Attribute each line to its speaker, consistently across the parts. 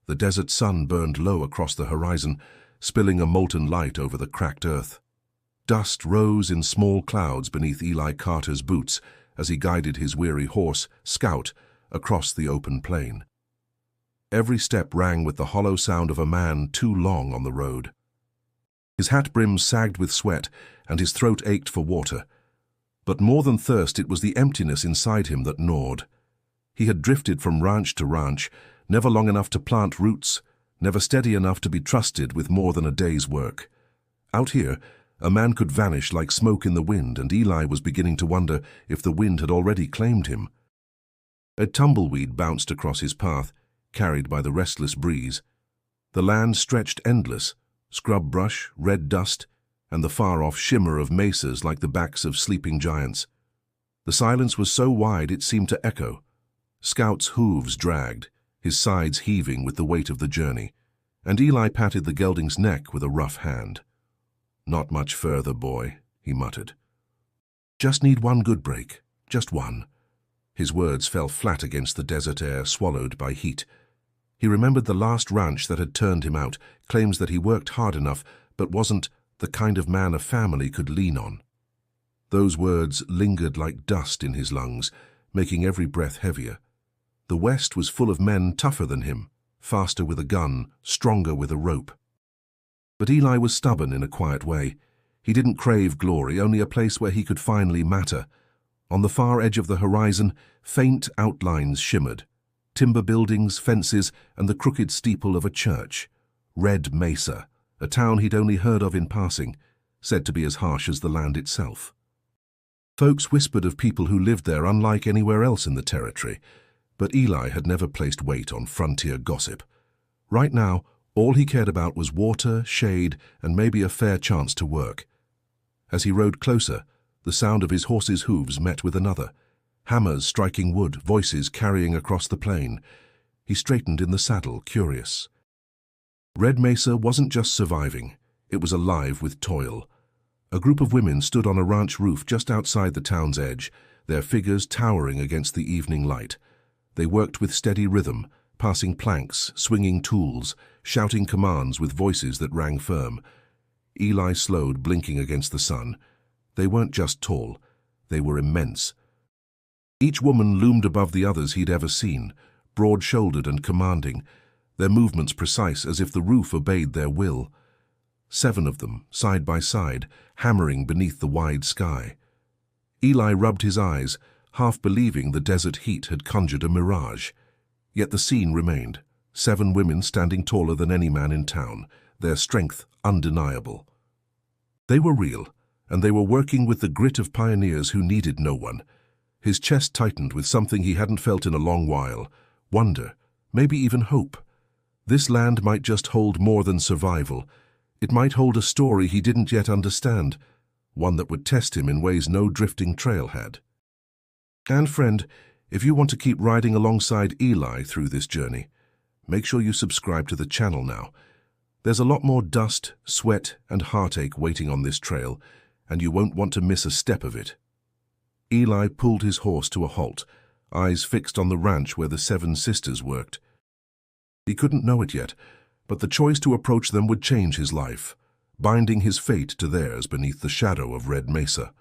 Speaker 1: The desert sun burned low across the horizon, spilling a molten light over the cracked earth. Dust rose in small clouds beneath Eli Carter's boots as he guided his weary horse, Scout, across the open plain. Every step rang with the hollow sound of a man too long on the road. His hat brims sagged with sweat, and his throat ached for water. But more than thirst, it was the emptiness inside him that gnawed. He had drifted from ranch to ranch, never long enough to plant roots, never steady enough to be trusted with more than a day's work. Out here, a man could vanish like smoke in the wind, and Eli was beginning to wonder if the wind had already claimed him. A tumbleweed bounced across his path, carried by the restless breeze. The land stretched endless, scrub brush, red dust, and the far-off shimmer of mesas like the backs of sleeping giants. The silence was so wide it seemed to echo. Scout's hooves dragged, his sides heaving with the weight of the journey, and Eli patted the gelding's neck with a rough hand. "Not much further, boy," he muttered. "Just need one good break, just one." His words fell flat against the desert air, swallowed by heat. He remembered the last ranch that had turned him out, claims that he worked hard enough, but wasn't the kind of man a family could lean on. Those words lingered like dust in his lungs, making every breath heavier. The West was full of men tougher than him, faster with a gun, stronger with a rope. But Eli was stubborn in a quiet way. He didn't crave glory, only a place where he could finally matter. On the far edge of the horizon, faint outlines shimmered. Timber buildings, fences, and the crooked steeple of a church. Red Mesa, a town he'd only heard of in passing, said to be as harsh as the land itself. Folks whispered of people who lived there unlike anywhere else in the territory, but Eli had never placed weight on frontier gossip. Right now, all he cared about was water, shade, and maybe a fair chance to work. As he rode closer, the sound of his horse's hooves met with another. Hammers striking wood, voices carrying across the plain. He straightened in the saddle, curious. Red Mesa wasn't just surviving, it was alive with toil. A group of women stood on a ranch roof just outside the town's edge, their figures towering against the evening light. They worked with steady rhythm, passing planks, swinging tools, shouting commands with voices that rang firm. Eli slowed, blinking against the sun. They weren't just tall, they were immense. Each woman loomed above the others he'd ever seen, broad-shouldered and commanding, their movements precise as if the roof obeyed their will. 7 of them, side by side, hammering beneath the wide sky. Eli rubbed his eyes, half believing the desert heat had conjured a mirage. Yet the scene remained, 7 women standing taller than any man in town, their strength undeniable. They were real, and they were working with the grit of pioneers who needed no one. His chest tightened with something he hadn't felt in a long while, wonder, maybe even hope. This land might just hold more than survival. It might hold a story he didn't yet understand, one that would test him in ways no drifting trail had. And friend, if you want to keep riding alongside Eli through this journey, make sure you subscribe to the channel now. There's a lot more dust, sweat, and heartache waiting on this trail, and you won't want to miss a step of it. Eli pulled his horse to a halt, eyes fixed on the ranch where the 7 sisters worked. He couldn't know it yet, but the choice to approach them would change his life, binding his fate to theirs beneath the shadow of Red Mesa.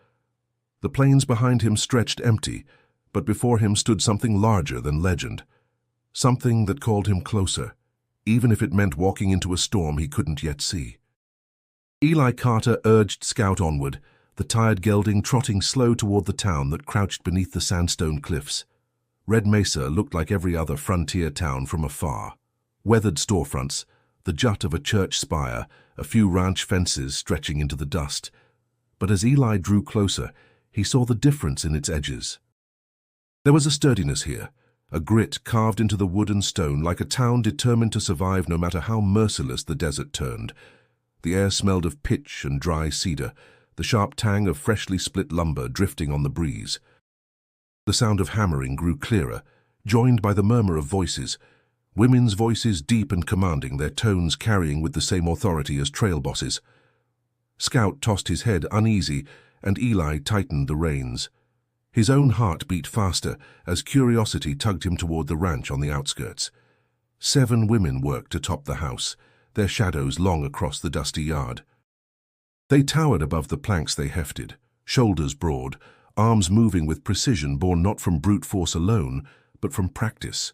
Speaker 1: The plains behind him stretched empty, but before him stood something larger than legend, something that called him closer, even if it meant walking into a storm he couldn't yet see. Eli Carter urged Scout onward, the tired gelding trotting slow toward the town that crouched beneath the sandstone cliffs. Red Mesa looked like every other frontier town from afar. Weathered storefronts, the jut of a church spire, a few ranch fences stretching into the dust. But as Eli drew closer, he saw the difference in its edges. There was a sturdiness here, a grit carved into the wood and stone, like a town determined to survive no matter how merciless the desert turned. The air smelled of pitch and dry cedar, the sharp tang of freshly split lumber drifting on the breeze. The sound of hammering grew clearer, joined by the murmur of voices, women's voices deep and commanding, their tones carrying with the same authority as trail bosses. Scout tossed his head uneasy, and Eli tightened the reins. His own heart beat faster as curiosity tugged him toward the ranch on the outskirts. 7 women worked atop the house, their shadows long across the dusty yard. They towered above the planks they hefted, shoulders broad, arms moving with precision born not from brute force alone, but from practice.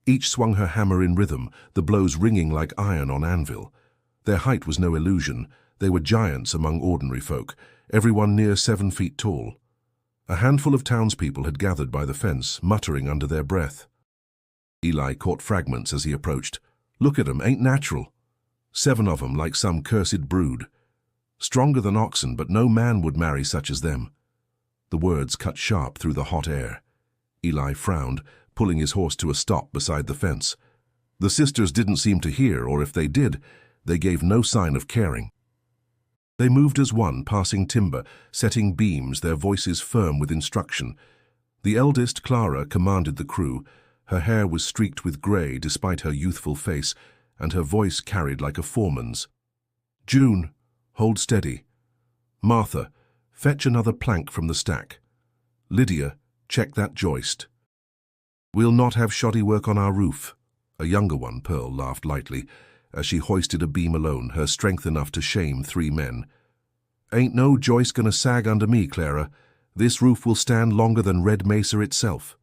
Speaker 1: Each swung her hammer in rhythm, the blows ringing like iron on anvil. Their height was no illusion. They were giants among ordinary folk, everyone near 7 feet tall. A handful of townspeople had gathered by the fence, muttering under their breath. Eli caught fragments as he approached. "Look at 'em, ain't natural. 7 of 'em like some cursed brood. Stronger than oxen, but no man would marry such as them." The words cut sharp through the hot air. Eli frowned, pulling his horse to a stop beside the fence. The sisters didn't seem to hear, or if they did, they gave no sign of caring. They moved as one, passing timber, setting beams, their voices firm with instruction. The eldest, Clara, commanded the crew. Her hair was streaked with grey despite her youthful face, and her voice carried like a foreman's. "June, hold steady. Martha, fetch another plank from the stack. Lydia, check that joist. We'll not have shoddy work on our roof." A younger one, Pearl, laughed lightly as she hoisted a beam alone, her strength enough to shame 3 men. "Ain't no joist gonna sag under me, Clara. This roof will stand longer than Red Mesa itself."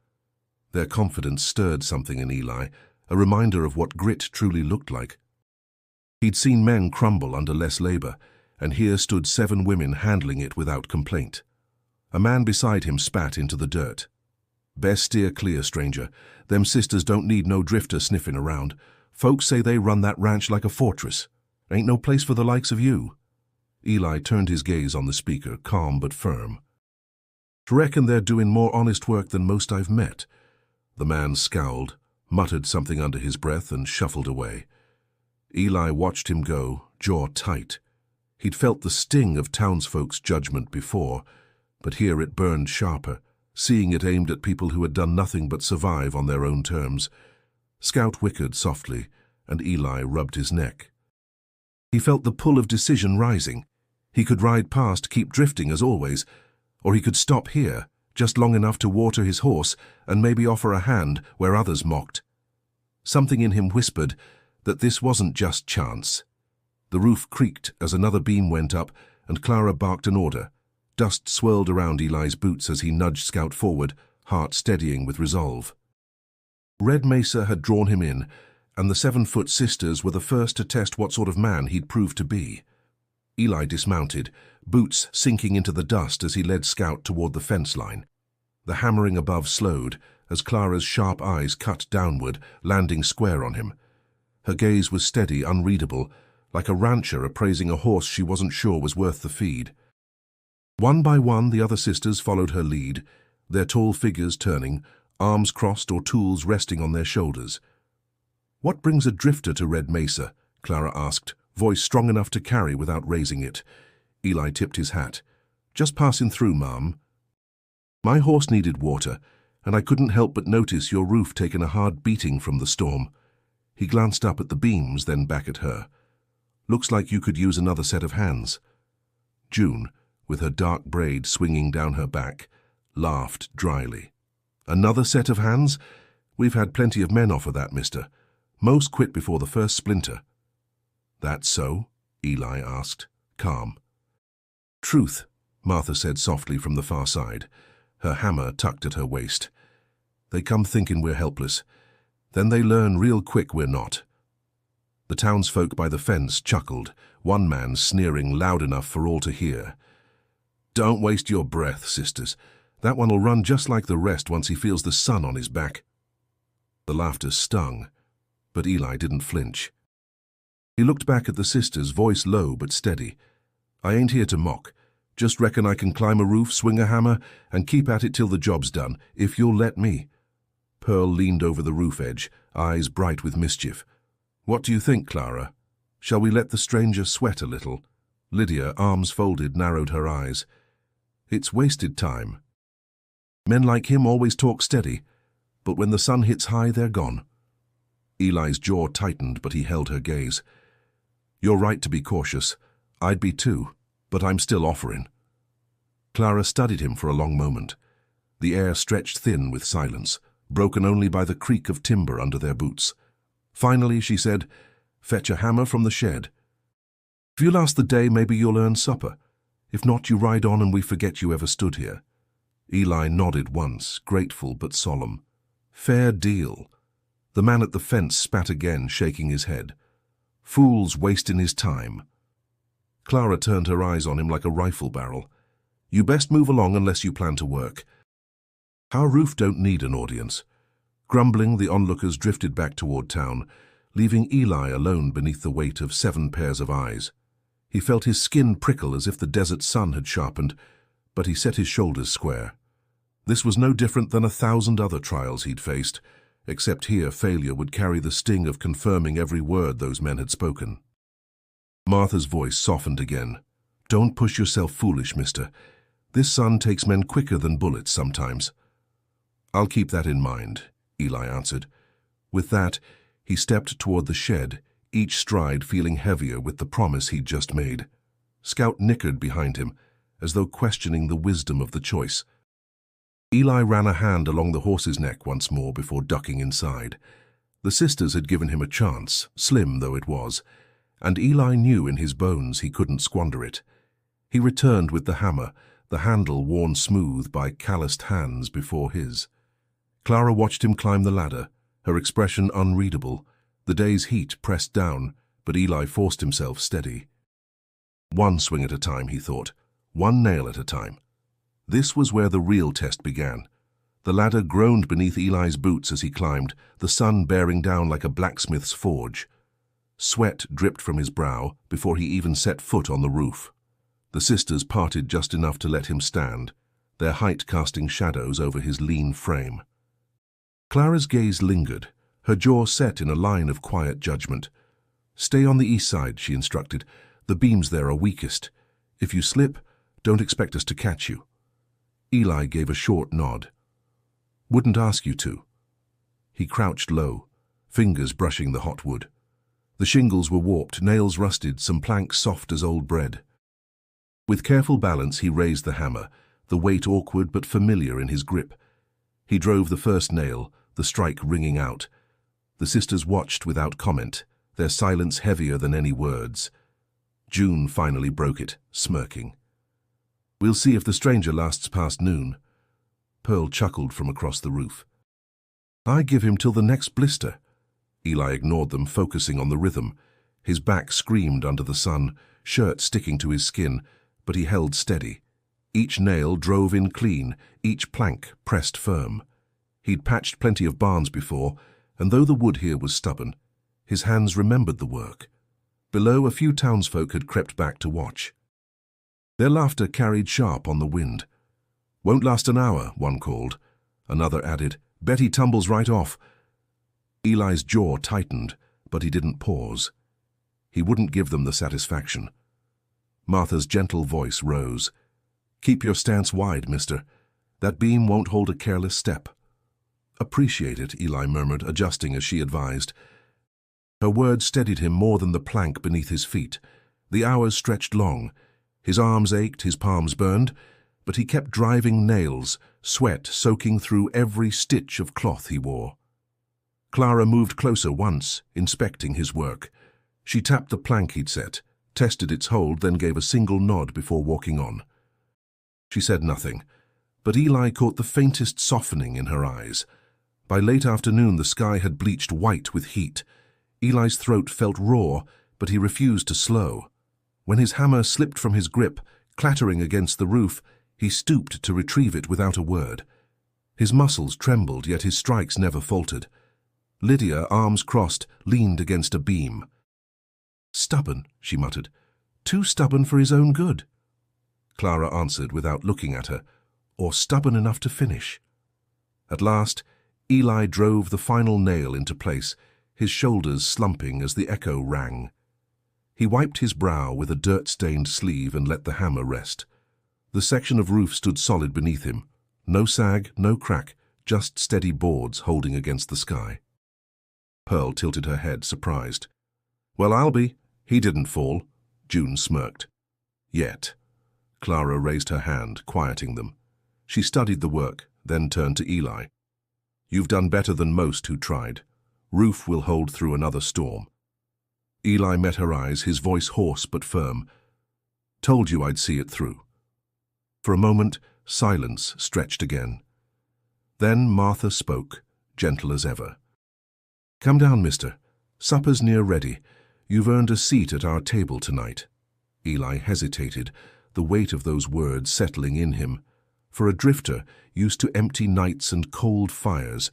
Speaker 1: Their confidence stirred something in Eli, a reminder of what grit truly looked like. He'd seen men crumble under less labor, and here stood 7 women handling it without complaint. A man beside him spat into the dirt. "Best steer clear, stranger. Them sisters don't need no drifter sniffing around. Folks say they run that ranch like a fortress. Ain't no place for the likes of you." Eli turned his gaze on the speaker, calm but firm. "Reckon they're doing more honest work than most I've met." The man scowled, muttered something under his breath, and shuffled away. Eli watched him go, jaw tight. He'd felt the sting of townsfolk's judgment before, but here it burned sharper, seeing it aimed at people who had done nothing but survive on their own terms. Scout whickered softly, and Eli rubbed his neck. He felt the pull of decision rising. He could ride past, keep drifting as always, or he could stop here, just long enough to water his horse and maybe offer a hand where others mocked. Something in him whispered that this wasn't just chance. The roof creaked as another beam went up, and Clara barked an order. Dust swirled around Eli's boots as he nudged Scout forward, heart steadying with resolve. Red Mesa had drawn him in, and the 7-foot sisters were the first to test what sort of man he'd proved to be. Eli dismounted, boots sinking into the dust as he led Scout toward the fence line. The hammering above slowed as Clara's sharp eyes cut downward, landing square on him. Her gaze was steady, unreadable, like a rancher appraising a horse she wasn't sure was worth the feed. One by one, the other sisters followed her lead, their tall figures turning, arms crossed or tools resting on their shoulders. "What brings a drifter to Red Mesa?" Clara asked, voice strong enough to carry without raising it. Eli tipped his hat. "Just passing through, ma'am. My horse needed water, and I couldn't help but notice your roof taking a hard beating from the storm." He glanced up at the beams, then back at her. "Looks like you could use another set of hands." June, with her dark braid swinging down her back, laughed dryly. "Another set of hands? We've had plenty of men offer that, mister. Most quit before the first splinter." "That's so?" Eli asked, calm. "Truth," Martha said softly from the far side, her hammer tucked at her waist. "They come thinking we're helpless. Then they learn real quick we're not." The townsfolk by the fence chuckled, one man sneering loud enough for all to hear. "Don't waste your breath, sisters. That one'll run just like the rest once he feels the sun on his back." The laughter stung, but Eli didn't flinch. He looked back at the sisters, voice low but steady. "I ain't here to mock. Just reckon I can climb a roof, swing a hammer, and keep at it till the job's done, if you'll let me." Pearl leaned over the roof edge, eyes bright with mischief. "What do you think, Clara? Shall we let the stranger sweat a little?" Lydia, arms folded, narrowed her eyes. "It's wasted time. Men like him always talk steady, but when the sun hits high, they're gone." Eli's jaw tightened, but he held her gaze. "You're right to be cautious. I'd be too, but I'm still offering." Clara studied him for a long moment. The air stretched thin with silence, broken only by the creak of timber under their boots. Finally, she said, "Fetch a hammer from the shed. If you last the day, maybe you'll earn supper. If not, you ride on and we forget you ever stood here." Eli nodded once, grateful but solemn. "Fair deal." The man at the fence spat again, shaking his head. "Fool's wasting his time." Clara turned her eyes on him like a rifle barrel. "You best move along unless you plan to work. Our roof don't need an audience." Grumbling, the onlookers drifted back toward town, leaving Eli alone beneath the weight of 7 pairs of eyes. He felt his skin prickle as if the desert sun had sharpened, but he set his shoulders square. This was no different than 1,000 other trials he'd faced, except here failure would carry the sting of confirming every word those men had spoken. Martha's voice softened again. "Don't push yourself foolish, mister. This sun takes men quicker than bullets sometimes." "I'll keep that in mind," Eli answered. With that, he stepped toward the shed, each stride feeling heavier with the promise he'd just made. Scout nickered behind him, as though questioning the wisdom of the choice. Eli ran a hand along the horse's neck once more before ducking inside. The sisters had given him a chance, slim though it was, and Eli knew in his bones he couldn't squander it. He returned with the hammer, the handle worn smooth by calloused hands before his. Clara watched him climb the ladder, her expression unreadable. The day's heat pressed down, but Eli forced himself steady. One swing at a time, he thought, one nail at a time. This was where the real test began. The ladder groaned beneath Eli's boots as he climbed, the sun bearing down like a blacksmith's forge. Sweat dripped from his brow before he even set foot on the roof. The sisters parted just enough to let him stand, their height casting shadows over his lean frame. Clara's gaze lingered, her jaw set in a line of quiet judgment. "Stay on the east side," she instructed. "The beams there are weakest. If you slip, don't expect us to catch you." Eli gave a short nod. "Wouldn't ask you to." He crouched low, fingers brushing the hot wood. The shingles were warped, nails rusted, some planks soft as old bread. With careful balance, he raised the hammer, the weight awkward but familiar in his grip. He drove the first nail, the strike ringing out. The sisters watched without comment, their silence heavier than any words. June finally broke it, smirking. "We'll see if the stranger lasts past noon." Pearl chuckled from across the roof. "I give him till the next blister." Eli ignored them, focusing on the rhythm. His back screamed under the sun, shirt sticking to his skin, but he held steady. Each nail drove in clean, each plank pressed firm. He'd patched plenty of barns before, and though the wood here was stubborn, his hands remembered the work. Below, a few townsfolk had crept back to watch. Their laughter carried sharp on the wind. "Won't last an hour," one called. Another added, "Bet he tumbles right off." Eli's jaw tightened, but he didn't pause. He wouldn't give them the satisfaction. Martha's gentle voice rose. "Keep your stance wide, mister. That beam won't hold a careless step." "Appreciate it," Eli murmured, adjusting as she advised. Her words steadied him more than the plank beneath his feet. The hours stretched long. His arms ached, his palms burned, but he kept driving nails, sweat soaking through every stitch of cloth he wore. Clara moved closer once, inspecting his work. She tapped the plank he'd set, tested its hold, then gave a single nod before walking on. She said nothing, but Eli caught the faintest softening in her eyes. By late afternoon, the sky had bleached white with heat. Eli's throat felt raw, but he refused to slow. When his hammer slipped from his grip, clattering against the roof, he stooped to retrieve it without a word. His muscles trembled, yet his strikes never faltered. Lydia, arms crossed, leaned against a beam. "Stubborn," she muttered. "Too stubborn for his own good." Clara answered without looking at her, "Or stubborn enough to finish." At last, Eli drove the final nail into place, his shoulders slumping as the echo rang. He wiped his brow with a dirt-stained sleeve and let the hammer rest. The section of roof stood solid beneath him. No sag, no crack, just steady boards holding against the sky. Pearl tilted her head, surprised. "Well, I'll be. He didn't fall." June smirked. "Yet." Clara raised her hand, quieting them. She studied the work, then turned to Eli. "You've done better than most who tried. Roof will hold through another storm. Eli met her eyes, his voice hoarse but firm. Told you I'd see it through. For a moment, silence stretched again. Then Martha spoke, gentle as ever. Come down, mister. Supper's near ready. You've earned a seat at our table tonight. Eli hesitated, the weight of those words settling in him. For a drifter, used to empty nights and cold fires,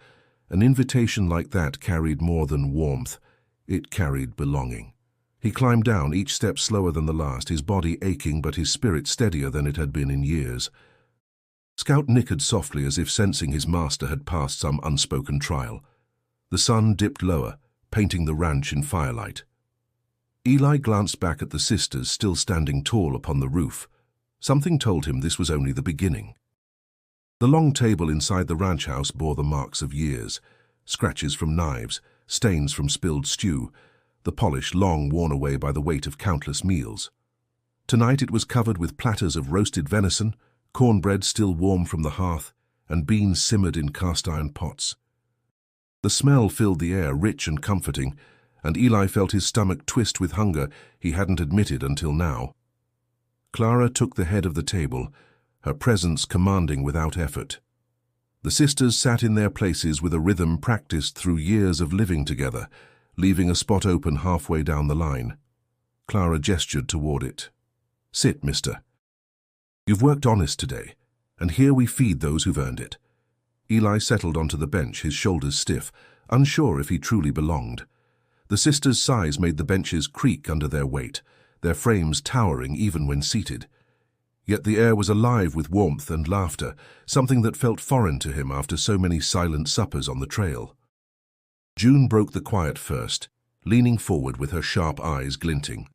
Speaker 1: an invitation like that carried more than warmth. It carried belonging. He climbed down, each step slower than the last, his body aching but his spirit steadier than it had been in years. Scout nickered softly as if sensing his master had passed some unspoken trial. The sun dipped lower, painting the ranch in firelight. Eli glanced back at the sisters still standing tall upon the roof. Something told him this was only the beginning. The long table inside the ranch house bore the marks of years, scratches from knives, stains from spilled stew, the polish long worn away by the weight of countless meals. Tonight it was covered with platters of roasted venison, cornbread still warm from the hearth, and beans simmered in cast-iron pots. The smell filled the air, rich and comforting, and Eli felt his stomach twist with hunger he hadn't admitted until now. Clara took the head of the table, her presence commanding without effort. The sisters sat in their places with a rhythm practiced through years of living together, leaving a spot open halfway down the line. Clara gestured toward it. Sit, mister. You've worked honest today, and here we feed those who've earned it. Eli settled onto the bench, his shoulders stiff, unsure if he truly belonged. The sisters' sighs made the benches creak under their weight, their frames towering even when seated. Yet the air was alive with warmth and laughter, something that felt foreign to him after so many silent suppers on the trail. June broke the quiet first, leaning forward with her sharp eyes glinting.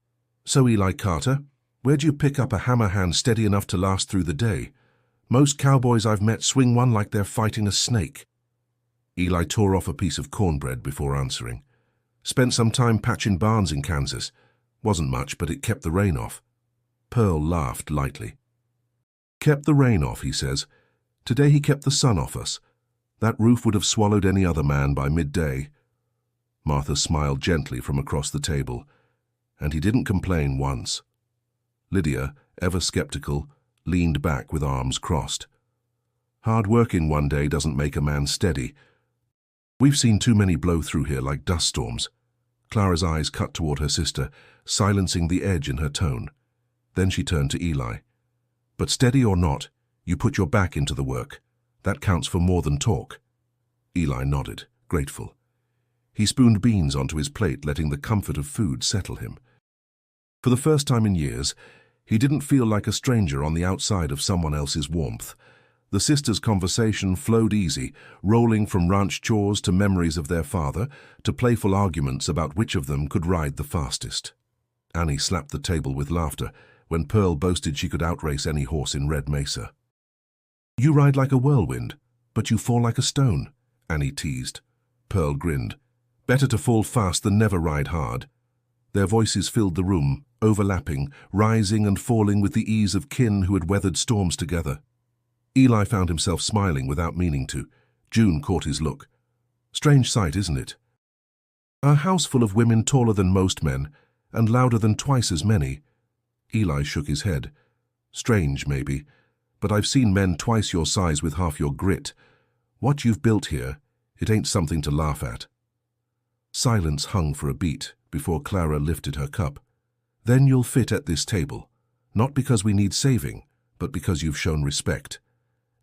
Speaker 1: So, Eli Carter, where'd you pick up a hammer hand steady enough to last through the day? Most cowboys I've met swing one like they're fighting a snake. Eli tore off a piece of cornbread before answering. Spent some time patching barns in Kansas. Wasn't much, but it kept the rain off. Pearl laughed lightly. Kept the rain off, he says. Today he kept the sun off us. That roof would have swallowed any other man by midday. Martha smiled gently from across the table, and he didn't complain once. Lydia, ever skeptical, leaned back with arms crossed. Hard working one day doesn't make a man steady. We've seen too many blow through here like dust storms. Clara's eyes cut toward her sister, silencing the edge in her tone. Then she turned to Eli. But steady or not, you put your back into the work. That counts for more than talk. Eli nodded, grateful. He spooned beans onto his plate, letting the comfort of food settle him. For the first time in years, he didn't feel like a stranger on the outside of someone else's warmth. The sisters' conversation flowed easy, rolling from ranch chores to memories of their father, to playful arguments about which of them could ride the fastest. Annie slapped the table with laughter when Pearl boasted she could outrace any horse in Red Mesa. You ride like a whirlwind, but you fall like a stone, Annie teased. Pearl grinned. Better to fall fast than never ride hard. Their voices filled the room, overlapping, rising and falling with the ease of kin who had weathered storms together. Eli found himself smiling without meaning to. June caught his look. Strange sight, isn't it? A house full of women taller than most men, and louder than twice as many. Eli shook his head. Strange, maybe, but I've seen men twice your size with half your grit. What you've built here, it ain't something to laugh at. Silence hung for a beat before Clara lifted her cup. Then you'll fit at this table, not because we need saving, but because you've shown respect.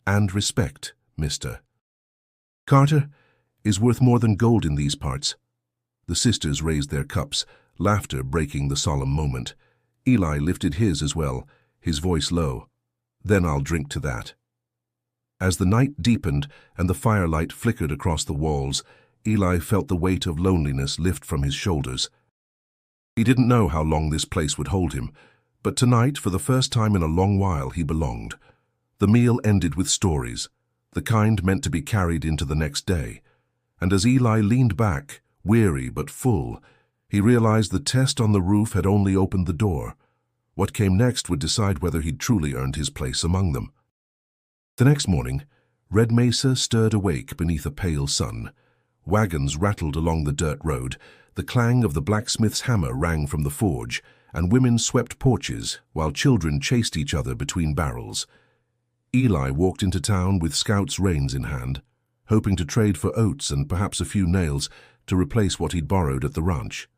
Speaker 1: And respect, mister. Carter is worth more than gold in these parts. The sisters raised their cups, laughter breaking the solemn moment. Eli lifted his as well, his voice low. Then I'll drink to that. As the night deepened and the firelight flickered across the walls, Eli felt the weight of loneliness lift from his shoulders. He didn't know how long this place would hold him, but tonight, for the first time in a long while, he belonged. The meal ended with stories, the kind meant to be carried into the next day, and as Eli leaned back, weary but full, he realized the test on the roof had only opened the door. What came next would decide whether he'd truly earned his place among them. The next morning, Red Mesa stirred awake beneath a pale sun. Wagons rattled along the dirt road, the clang of the blacksmith's hammer rang from the forge, and women swept porches while children chased each other between barrels. Eli walked into town with Scout's reins in hand, hoping to trade for oats and perhaps a few nails to replace what he'd borrowed at the ranch.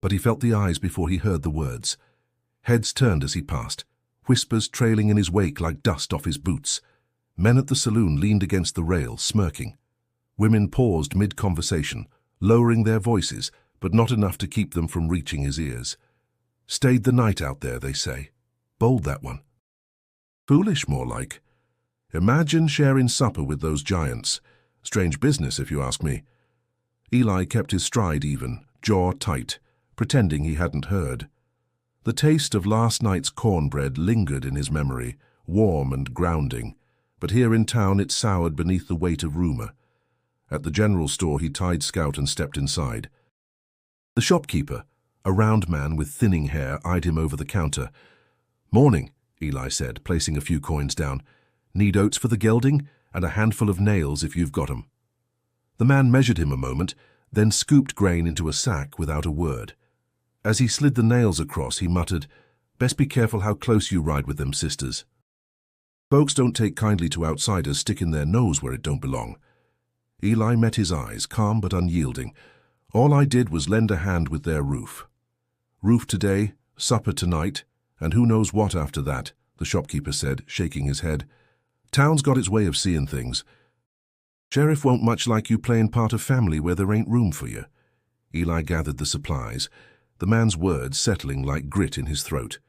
Speaker 1: But he felt the eyes before he heard the words. Heads turned as he passed, whispers trailing in his wake like dust off his boots. Men at the saloon leaned against the rail, smirking. Women paused mid-conversation, lowering their voices, but not enough to keep them from reaching his ears. Stayed the night out there, they say. Bold, that one. Foolish, more like. Imagine sharing supper with those giants. Strange business, if you ask me. Eli kept his stride even, jaw tight, pretending he hadn't heard. The taste of last night's cornbread lingered in his memory, warm and grounding, but here in town it soured beneath the weight of rumor. At the general store he tied Scout and stepped inside. The shopkeeper, a round man with thinning hair, eyed him over the counter. "Morning," Eli said, placing a few coins down. "Need oats for the gelding, and a handful of nails if you've got 'em." The man measured him a moment, then scooped grain into a sack without a word. As he slid the nails across, he muttered, "Best be careful how close you ride with them, sisters. Folks don't take kindly to outsiders sticking their nose where it don't belong." Eli met his eyes, calm but unyielding. "All I did was lend a hand with their roof." "Roof today, supper tonight, and who knows what after that," the shopkeeper said, shaking his head. "Town's got its way of seeing things. Sheriff won't much like you playing part of family where there ain't room for you." Eli gathered the supplies, the man's words settling like grit in his throat.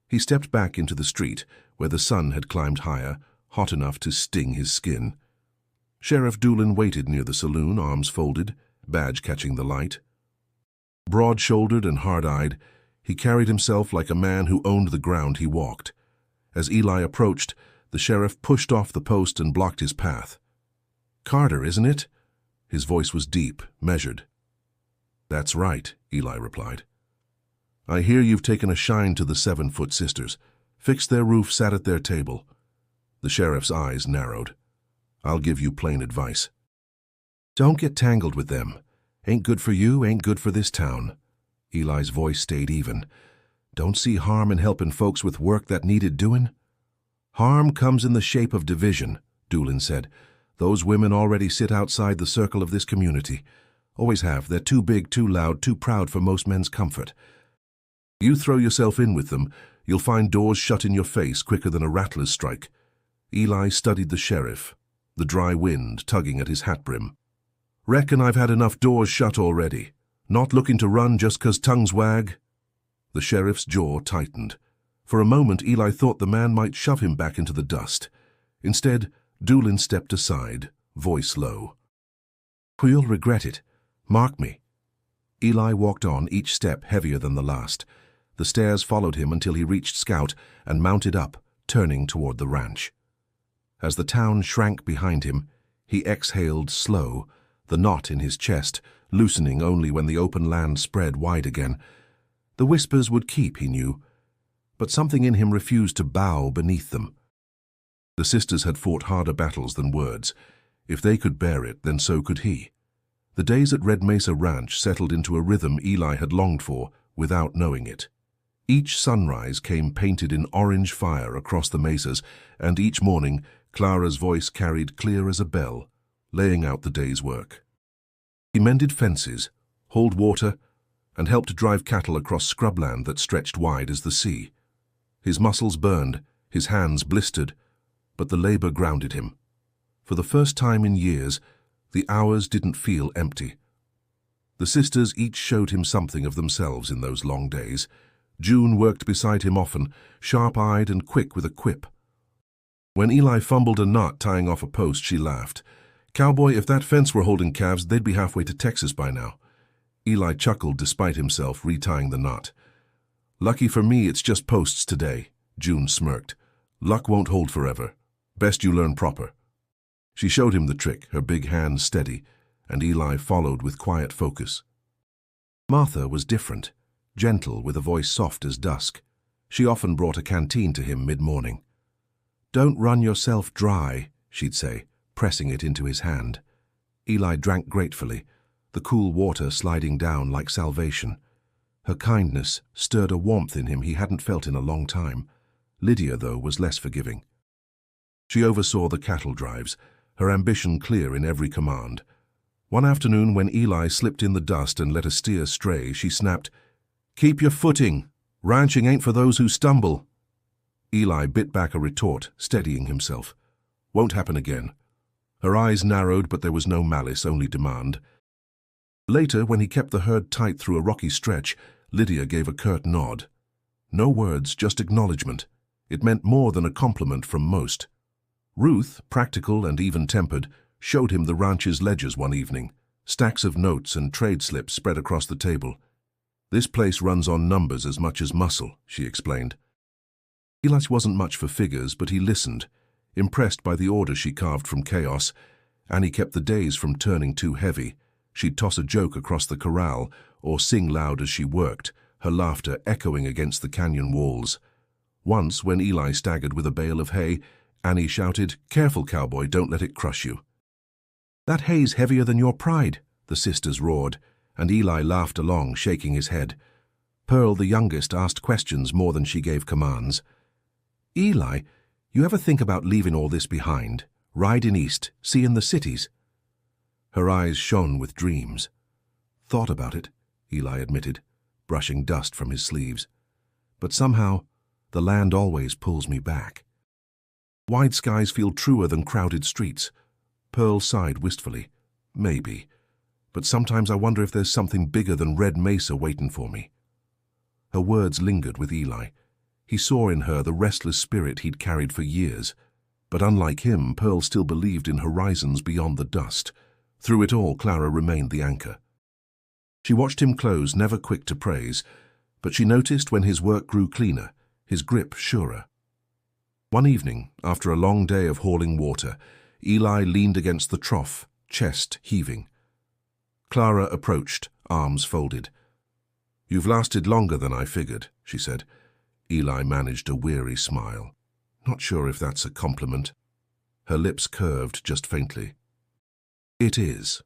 Speaker 1: He stepped back into the street, where the sun had climbed higher, hot enough to sting his skin. Sheriff Doolin waited near the saloon, arms folded, badge catching the light. Broad-shouldered and hard-eyed, he carried himself like a man who owned the ground he walked. As Eli approached, the sheriff pushed off the post and blocked his path. "Carter, isn't it?" His voice was deep, measured. "That's right," Eli replied. "I hear you've taken a shine to the 7-foot sisters. Fixed their roof, sat at their table." The sheriff's eyes narrowed. "I'll give you plain advice. Don't get tangled with them. Ain't good for you, ain't good for this town." Eli's voice stayed even. "Don't see harm in helping folks with work that needed doing?" "Harm comes in the shape of division," Doolin said. "Those women already sit outside the circle of this community. Always have. They're too big, too loud, too proud for most men's comfort. You throw yourself in with them, you'll find doors shut in your face quicker than a rattler's strike." Eli studied the sheriff, the dry wind tugging at his hat brim. "Reckon I've had enough doors shut already. Not looking to run just 'cause tongues wag?" The sheriff's jaw tightened. For a moment, Eli thought the man might shove him back into the dust. Instead, Doolin stepped aside, voice low. "You'll regret it. Mark me." Eli walked on, each step heavier than the last. The stairs followed him until he reached Scout and mounted up, turning toward the ranch. As the town shrank behind him, he exhaled slow, the knot in his chest loosening only when the open land spread wide again. The whispers would keep, he knew, but something in him refused to bow beneath them. The sisters had fought harder battles than words. If they could bear it, then so could he. The days at Red Mesa Ranch settled into a rhythm Eli had longed for without knowing it. Each sunrise came painted in orange fire across the mesas, and each morning Clara's voice carried clear as a bell, laying out the day's work. He mended fences, hauled water, and helped drive cattle across scrubland that stretched wide as the sea. His muscles burned, his hands blistered, but the labor grounded him. For the first time in years, the hours didn't feel empty. The sisters each showed him something of themselves in those long days. June worked beside him often, sharp-eyed and quick with a quip. When Eli fumbled a knot tying off a post, she laughed. "Cowboy, if that fence were holding calves, they'd be halfway to Texas by now." Eli chuckled despite himself, retying the knot. "Lucky for me, it's just posts today," June smirked. "Luck won't hold forever. Best you learn proper." She showed him the trick, her big hands steady, and Eli followed with quiet focus. Martha was different, gentle with a voice soft as dusk. She often brought a canteen to him mid-morning. "Don't run yourself dry," she'd say, pressing it into his hand. Eli drank gratefully, the cool water sliding down like salvation. Her kindness stirred a warmth in him he hadn't felt in a long time. Lydia, though, was less forgiving. She oversaw the cattle drives, her ambition clear in every command. One afternoon, when Eli slipped in the dust and let a steer stray, she snapped, "Keep your footing! Ranching ain't for those who stumble." Eli bit back a retort, steadying himself. "Won't happen again." Her eyes narrowed, but there was no malice, only demand. Later, when he kept the herd tight through a rocky stretch, Lydia gave a curt nod. No words, just acknowledgement. It meant more than a compliment from most. Ruth, practical and even-tempered, showed him the ranch's ledgers one evening, stacks of notes and trade slips spread across the table. "This place runs on numbers as much as muscle," she explained. Eli wasn't much for figures, but he listened, impressed by the order she carved from chaos, and he kept the days from turning too heavy. She'd toss a joke across the corral or sing loud as she worked, her laughter echoing against the canyon walls. Once, when Eli staggered with a bale of hay, Annie shouted, "Careful, Cowboy, don't let it crush you." "That hay's heavier than your pride," the sisters roared, and Eli laughed along, shaking his head. Pearl, the youngest, asked questions more than she gave commands. "Eli, you ever think about leaving all this behind? Riding east, seeing the cities?" Her eyes shone with dreams. "Thought about it," Eli admitted, brushing dust from his sleeves. "But somehow, the land always pulls me back. Wide skies feel truer than crowded streets." Pearl sighed wistfully. "Maybe. But sometimes I wonder if there's something bigger than Red Mesa waiting for me." Her words lingered with Eli. He saw in her the restless spirit he'd carried for years. But unlike him, Pearl still believed in horizons beyond the dust. Through it all, Clara remained the anchor. She watched him close, never quick to praise, but she noticed when his work grew cleaner, his grip surer. One evening, after a long day of hauling water, Eli leaned against the trough, chest heaving. Clara approached, arms folded. "You've lasted longer than I figured," she said. Eli managed a weary smile. "Not sure if that's a compliment." Her lips curved just faintly. "It is."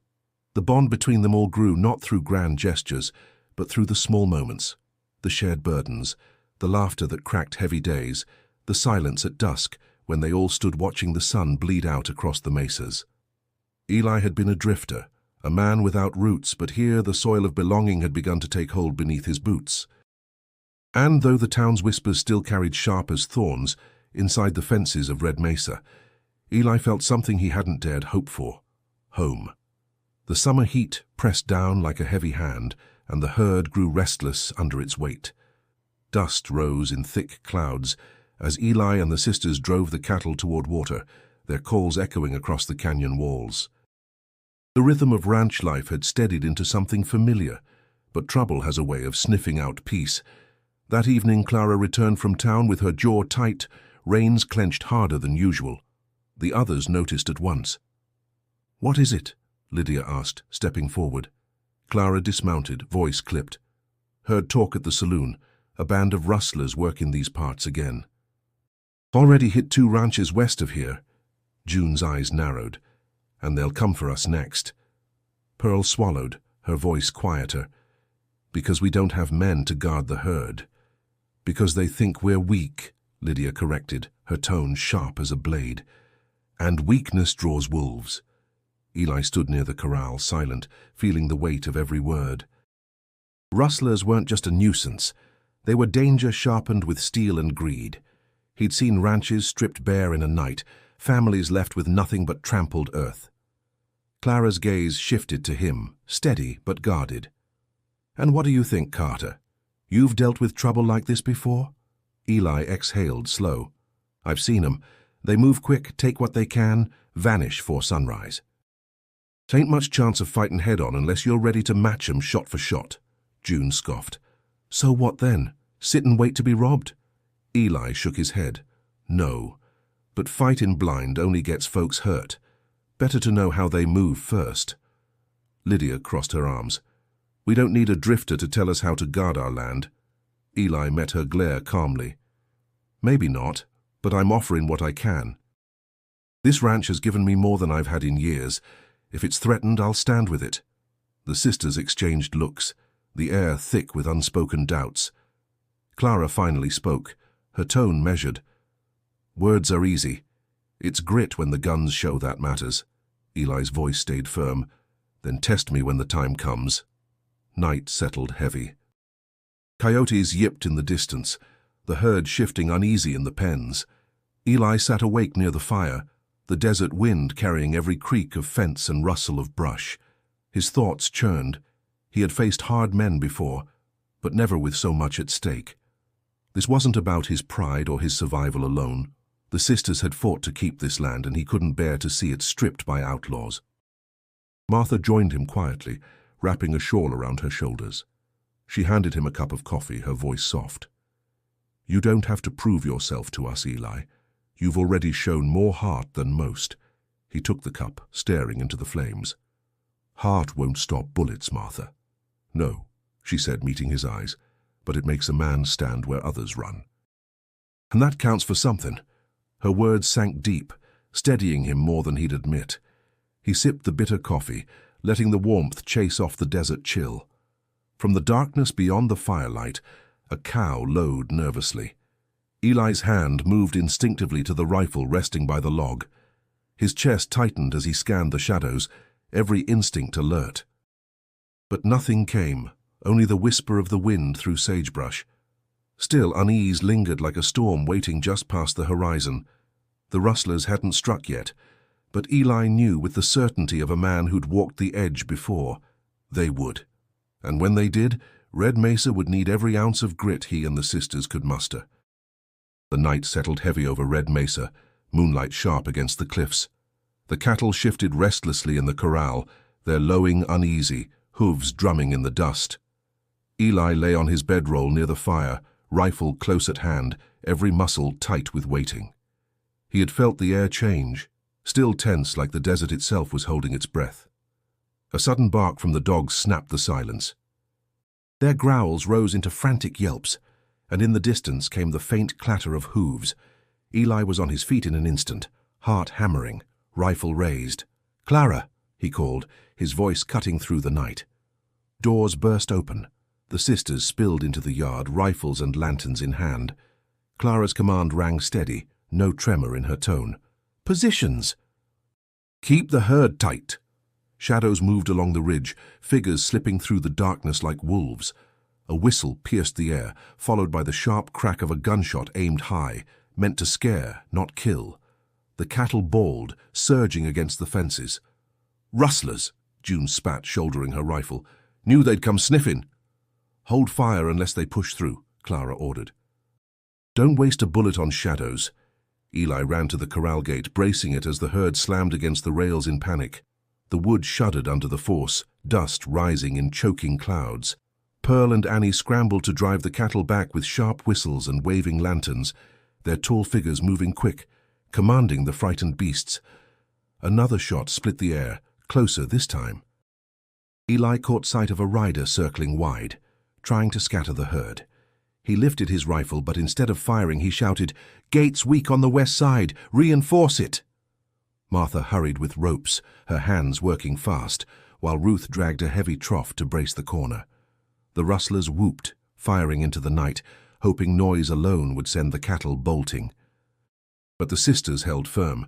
Speaker 1: The bond between them all grew not through grand gestures, but through the small moments, the shared burdens, the laughter that cracked heavy days, the silence at dusk when they all stood watching the sun bleed out across the mesas. Eli had been a drifter, a man without roots, but here the soil of belonging had begun to take hold beneath his boots. And though the town's whispers still carried sharp as thorns inside the fences of Red Mesa, Eli felt something he hadn't dared hope for: home. The summer heat pressed down like a heavy hand, and the herd grew restless under its weight. Dust rose in thick clouds as Eli and the sisters drove the cattle toward water, their calls echoing across the canyon walls. The rhythm of ranch life had steadied into something familiar, but trouble has a way of sniffing out peace. That evening Clara returned from town with her jaw tight, reins clenched harder than usual. The others noticed at once. "What is it?" Lydia asked, stepping forward. Clara dismounted, voice clipped. "Heard talk at the saloon. A band of rustlers work in these parts again. Already hit 2 ranches west of here." June's eyes narrowed. "And they'll come for us next." Pearl swallowed, her voice quieter. "Because we don't have men to guard the herd." "Because they think we're weak," Lydia corrected, her tone sharp as a blade. "And weakness draws wolves." Eli stood near the corral, silent, feeling the weight of every word. Rustlers weren't just a nuisance. They were danger sharpened with steel and greed. He'd seen ranches stripped bare in a night, families left with nothing but trampled earth. Clara's gaze shifted to him, steady but guarded. "And what do you think, Carter? You've dealt with trouble like this before?" Eli exhaled, slow. "I've seen 'em. They move quick, take what they can, vanish 'fore sunrise. Tain't much chance of fighting head-on unless you're ready to match 'em shot for shot." June scoffed. "So what then? Sit and wait to be robbed?" Eli shook his head. "No, but fighting blind only gets folks hurt. Better to know how they move first." Lydia crossed her arms. "We don't need a drifter to tell us how to guard our land." Eli met her glare calmly. "Maybe not, but I'm offering what I can. This ranch has given me more than I've had in years. If it's threatened, I'll stand with it." The sisters exchanged looks, the air thick with unspoken doubts. Clara finally spoke, her tone measured. "Words are easy. It's grit when the guns show that matters." Eli's voice stayed firm. "Then test me when the time comes." Night settled heavy. Coyotes yipped in the distance, the herd shifting uneasy in the pens. Eli sat awake near the fire, the desert wind carrying every creak of fence and rustle of brush. His thoughts churned. He had faced hard men before, but never with so much at stake. This wasn't about his pride or his survival alone. The sisters had fought to keep this land, and he couldn't bear to see it stripped by outlaws. Martha joined him quietly, wrapping a shawl around her shoulders. She handed him a cup of coffee, her voice soft. "You don't have to prove yourself to us, Eli. You've already shown more heart than most." He took the cup, staring into the flames. "Heart won't stop bullets, Martha." "No," she said, meeting his eyes, "but it makes a man stand where others run. And that counts for something." Her words sank deep, steadying him more than he'd admit. He sipped the bitter coffee, letting the warmth chase off the desert chill. From the darkness beyond the firelight, a cow lowed nervously. Eli's hand moved instinctively to the rifle resting by the log. His chest tightened as he scanned the shadows, every instinct alert. But nothing came, only the whisper of the wind through sagebrush. Still, unease lingered like a storm waiting just past the horizon. The rustlers hadn't struck yet, but Eli knew with the certainty of a man who'd walked the edge before, they would. And when they did, Red Mesa would need every ounce of grit he and the sisters could muster. The night settled heavy over Red Mesa, moonlight sharp against the cliffs. The cattle shifted restlessly in the corral, their lowing uneasy, hooves drumming in the dust. Eli lay on his bedroll near the fire, rifle close at hand, every muscle tight with waiting. He had felt the air change, still tense like the desert itself was holding its breath. A sudden bark from the dogs snapped the silence. Their growls rose into frantic yelps, and in the distance came the faint clatter of hooves. Eli was on his feet in an instant, heart hammering, rifle raised. "Clara!" he called, his voice cutting through the night. Doors burst open. The sisters spilled into the yard, rifles and lanterns in hand. Clara's command rang steady, no tremor in her tone. "Positions!" "Keep the herd tight!" Shadows moved along the ridge, figures slipping through the darkness like wolves. A whistle pierced the air, followed by the sharp crack of a gunshot aimed high, meant to scare, not kill. The cattle bawled, surging against the fences. "Rustlers!" June spat, shouldering her rifle. "Knew they'd come sniffing." "Hold fire unless they push through," Clara ordered. "Don't waste a bullet on shadows." Eli ran to the corral gate, bracing it as the herd slammed against the rails in panic. The wood shuddered under the force, dust rising in choking clouds. Pearl and Annie scrambled to drive the cattle back with sharp whistles and waving lanterns, their tall figures moving quick, commanding the frightened beasts. Another shot split the air, closer this time. Eli caught sight of a rider circling wide, trying to scatter the herd. He lifted his rifle, but instead of firing, he shouted, "Gates weak on the west side! Reinforce it!" Martha hurried with ropes, her hands working fast, while Ruth dragged a heavy trough to brace the corner. The rustlers whooped, firing into the night, hoping noise alone would send the cattle bolting. But the sisters held firm,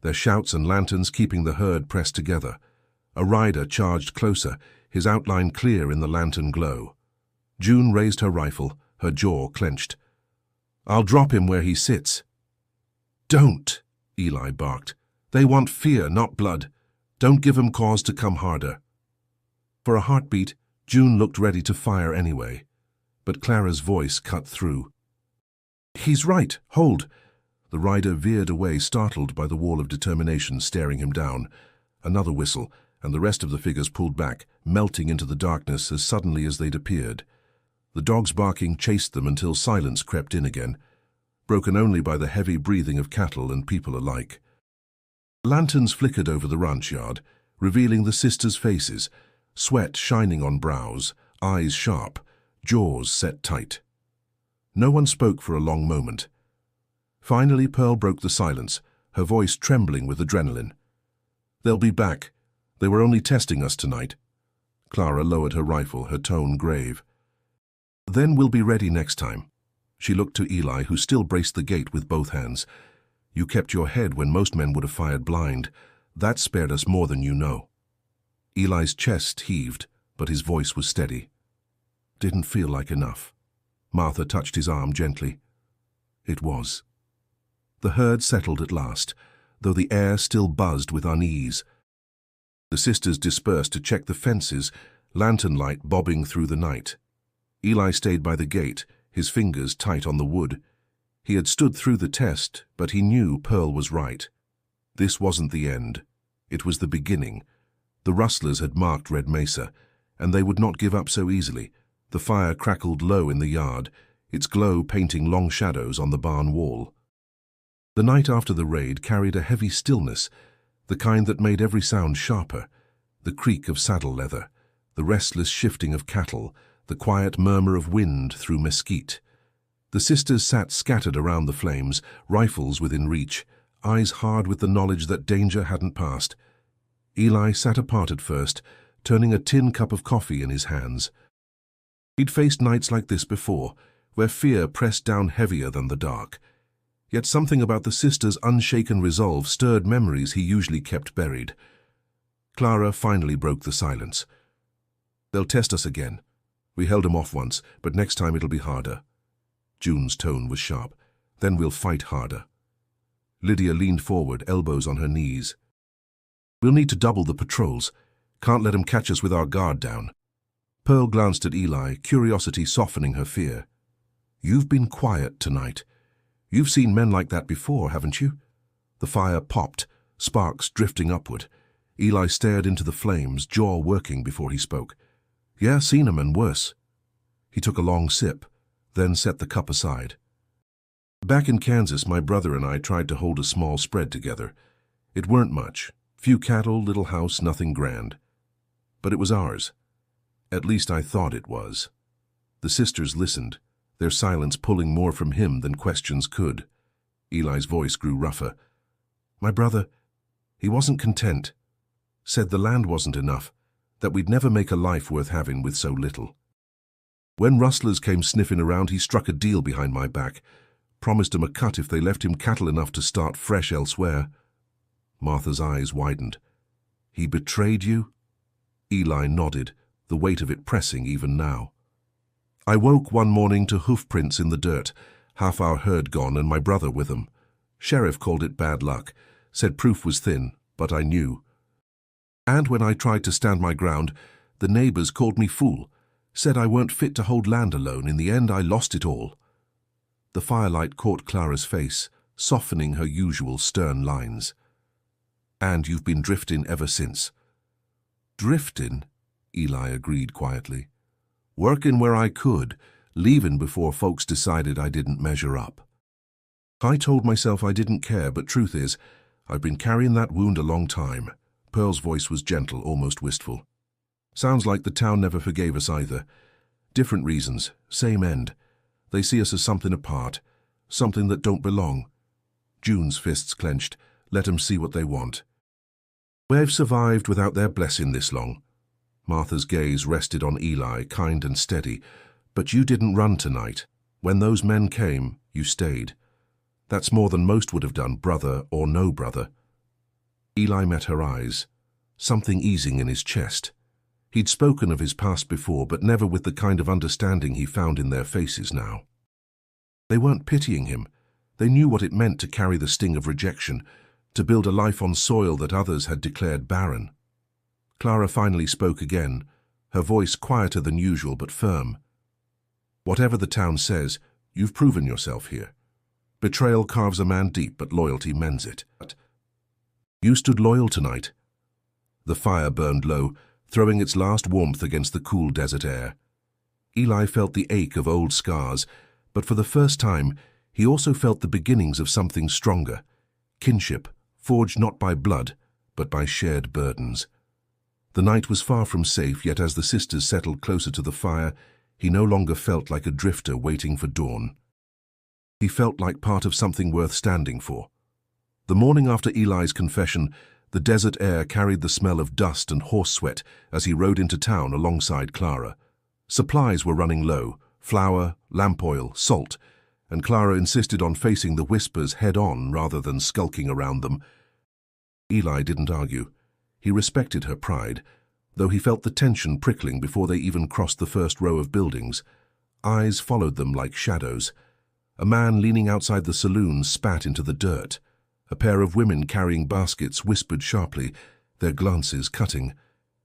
Speaker 1: their shouts and lanterns keeping the herd pressed together. A rider charged closer, his outline clear in the lantern glow. June raised her rifle, her jaw clenched. "I'll drop him where he sits." "Don't," Eli barked. "They want fear, not blood. Don't give 'em cause to come harder." For a heartbeat, June looked ready to fire anyway, but Clara's voice cut through. "He's right. Hold." The rider veered away, startled by the wall of determination staring him down. Another whistle, and the rest of the figures pulled back, melting into the darkness as suddenly as they'd appeared. The dogs barking chased them until silence crept in again, broken only by the heavy breathing of cattle and people alike. Lanterns flickered over the ranch yard, revealing the sisters' faces, sweat shining on brows, eyes sharp, jaws set tight. No one spoke for a long moment. Finally, Pearl broke the silence, her voice trembling with adrenaline. "They'll be back. They were only testing us tonight. Clara lowered her rifle, her tone grave. Then we'll be ready next time. She looked to Eli, who still braced the gate with both hands. You kept your head when most men would have fired blind. That spared us more than you know. Eli's chest heaved, but his voice was steady. Didn't feel like enough. Martha touched his arm gently. It was. The herd settled at last, though the air still buzzed with unease. The sisters dispersed to check the fences, lantern light bobbing through the night. Eli stayed by the gate, his fingers tight on the wood. He had stood through the test, but he knew Pearl was right. This wasn't the end. It was the beginning. The rustlers had marked Red Mesa, and they would not give up so easily. The fire crackled low in the yard, its glow painting long shadows on the barn wall. The night after the raid carried a heavy stillness, the kind that made every sound sharper. The creak of saddle leather, the restless shifting of cattle, the quiet murmur of wind through mesquite. The sisters sat scattered around the flames, rifles within reach, eyes hard with the knowledge that danger hadn't passed. Eli sat apart at first, turning a tin cup of coffee in his hands. He'd faced nights like this before, where fear pressed down heavier than the dark. Yet something about the sisters' unshaken resolve stirred memories he usually kept buried. Clara finally broke the silence. They'll test us again. We held 'em off once, but next time it'll be harder. June's tone was sharp. Then we'll fight harder. Lydia leaned forward, elbows on her knees. We'll need to double the patrols. Can't let 'em catch us with our guard down. Pearl glanced at Eli, curiosity softening her fear. You've been quiet tonight. You've seen men like that before, haven't you? The fire popped, sparks drifting upward. Eli stared into the flames, jaw working before he spoke. Yeah, seen 'em and worse. He took a long sip, then set the cup aside. Back in Kansas, my brother and I tried to hold a small spread together. It weren't much. Few cattle, little house, nothing grand. But it was ours. At least I thought it was. The sisters listened, their silence pulling more from him than questions could. Eli's voice grew rougher. My brother, he wasn't content. Said the land wasn't enough, that we'd never make a life worth having with so little. When rustlers came sniffing around, he struck a deal behind my back, promised 'em a cut if they left him cattle enough to start fresh elsewhere. Martha's eyes widened. He betrayed you? Eli nodded, the weight of it pressing even now. I woke one morning to hoof prints in the dirt, half our herd gone and my brother with 'em. Sheriff called it bad luck, said proof was thin, but I knew. And when I tried to stand my ground, the neighbors called me fool, said I weren't fit to hold land alone. In the end, I lost it all. The firelight caught Clara's face, softening her usual stern lines. And you've been drifting ever since. Drifting? Eli agreed quietly. Working where I could, leaving before folks decided I didn't measure up. I told myself I didn't care, but truth is, I've been carrying that wound a long time. Pearl's voice was gentle, almost wistful. Sounds like the town never forgave us either. Different reasons, same end. They see us as something apart, something that don't belong. June's fists clenched. Let 'em see what they want. We've survived without their blessing this long. Martha's gaze rested on Eli, kind and steady. But you didn't run tonight. When those men came, you stayed. That's more than most would have done, brother or no brother. Eli met her eyes, something easing in his chest. He'd spoken of his past before, but never with the kind of understanding he found in their faces now. They weren't pitying him. They knew what it meant to carry the sting of rejection, to build a life on soil that others had declared barren. Clara finally spoke again, her voice quieter than usual but firm. Whatever the town says, you've proven yourself here. Betrayal carves a man deep, but loyalty mends it. You stood loyal tonight. The fire burned low, throwing its last warmth against the cool desert air. Eli felt the ache of old scars, but for the first time, he also felt the beginnings of something stronger. Kinship, forged not by blood, but by shared burdens. The night was far from safe, yet as the sisters settled closer to the fire, he no longer felt like a drifter waiting for dawn. He felt like part of something worth standing for. The morning after Eli's confession, The desert air carried the smell of dust and horse sweat as he rode into town alongside Clara. Supplies were running low: flour, lamp oil, salt, and Clara insisted on facing the whispers head-on rather than skulking around them. Eli didn't argue. He respected her pride, though he felt the tension prickling before they even crossed the first row of buildings. Eyes followed them like shadows. A man leaning outside the saloon spat into the dirt. A pair of women carrying baskets whispered sharply, their glances cutting.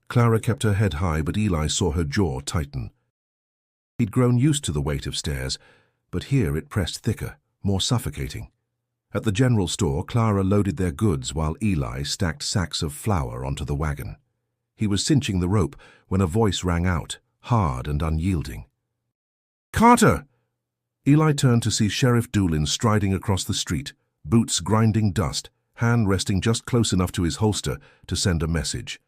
Speaker 1: Clara kept her head high, but Eli saw her jaw tighten. He'd grown used to the weight of stairs, but here it pressed thicker, more suffocating. At the general store, Clara loaded their goods while Eli stacked sacks of flour onto the wagon. He was cinching the rope when a voice rang out, hard and unyielding. "Carter!" Eli turned to see Sheriff Doolin striding across the street, boots grinding dust, hand resting just close enough to his holster to send a message.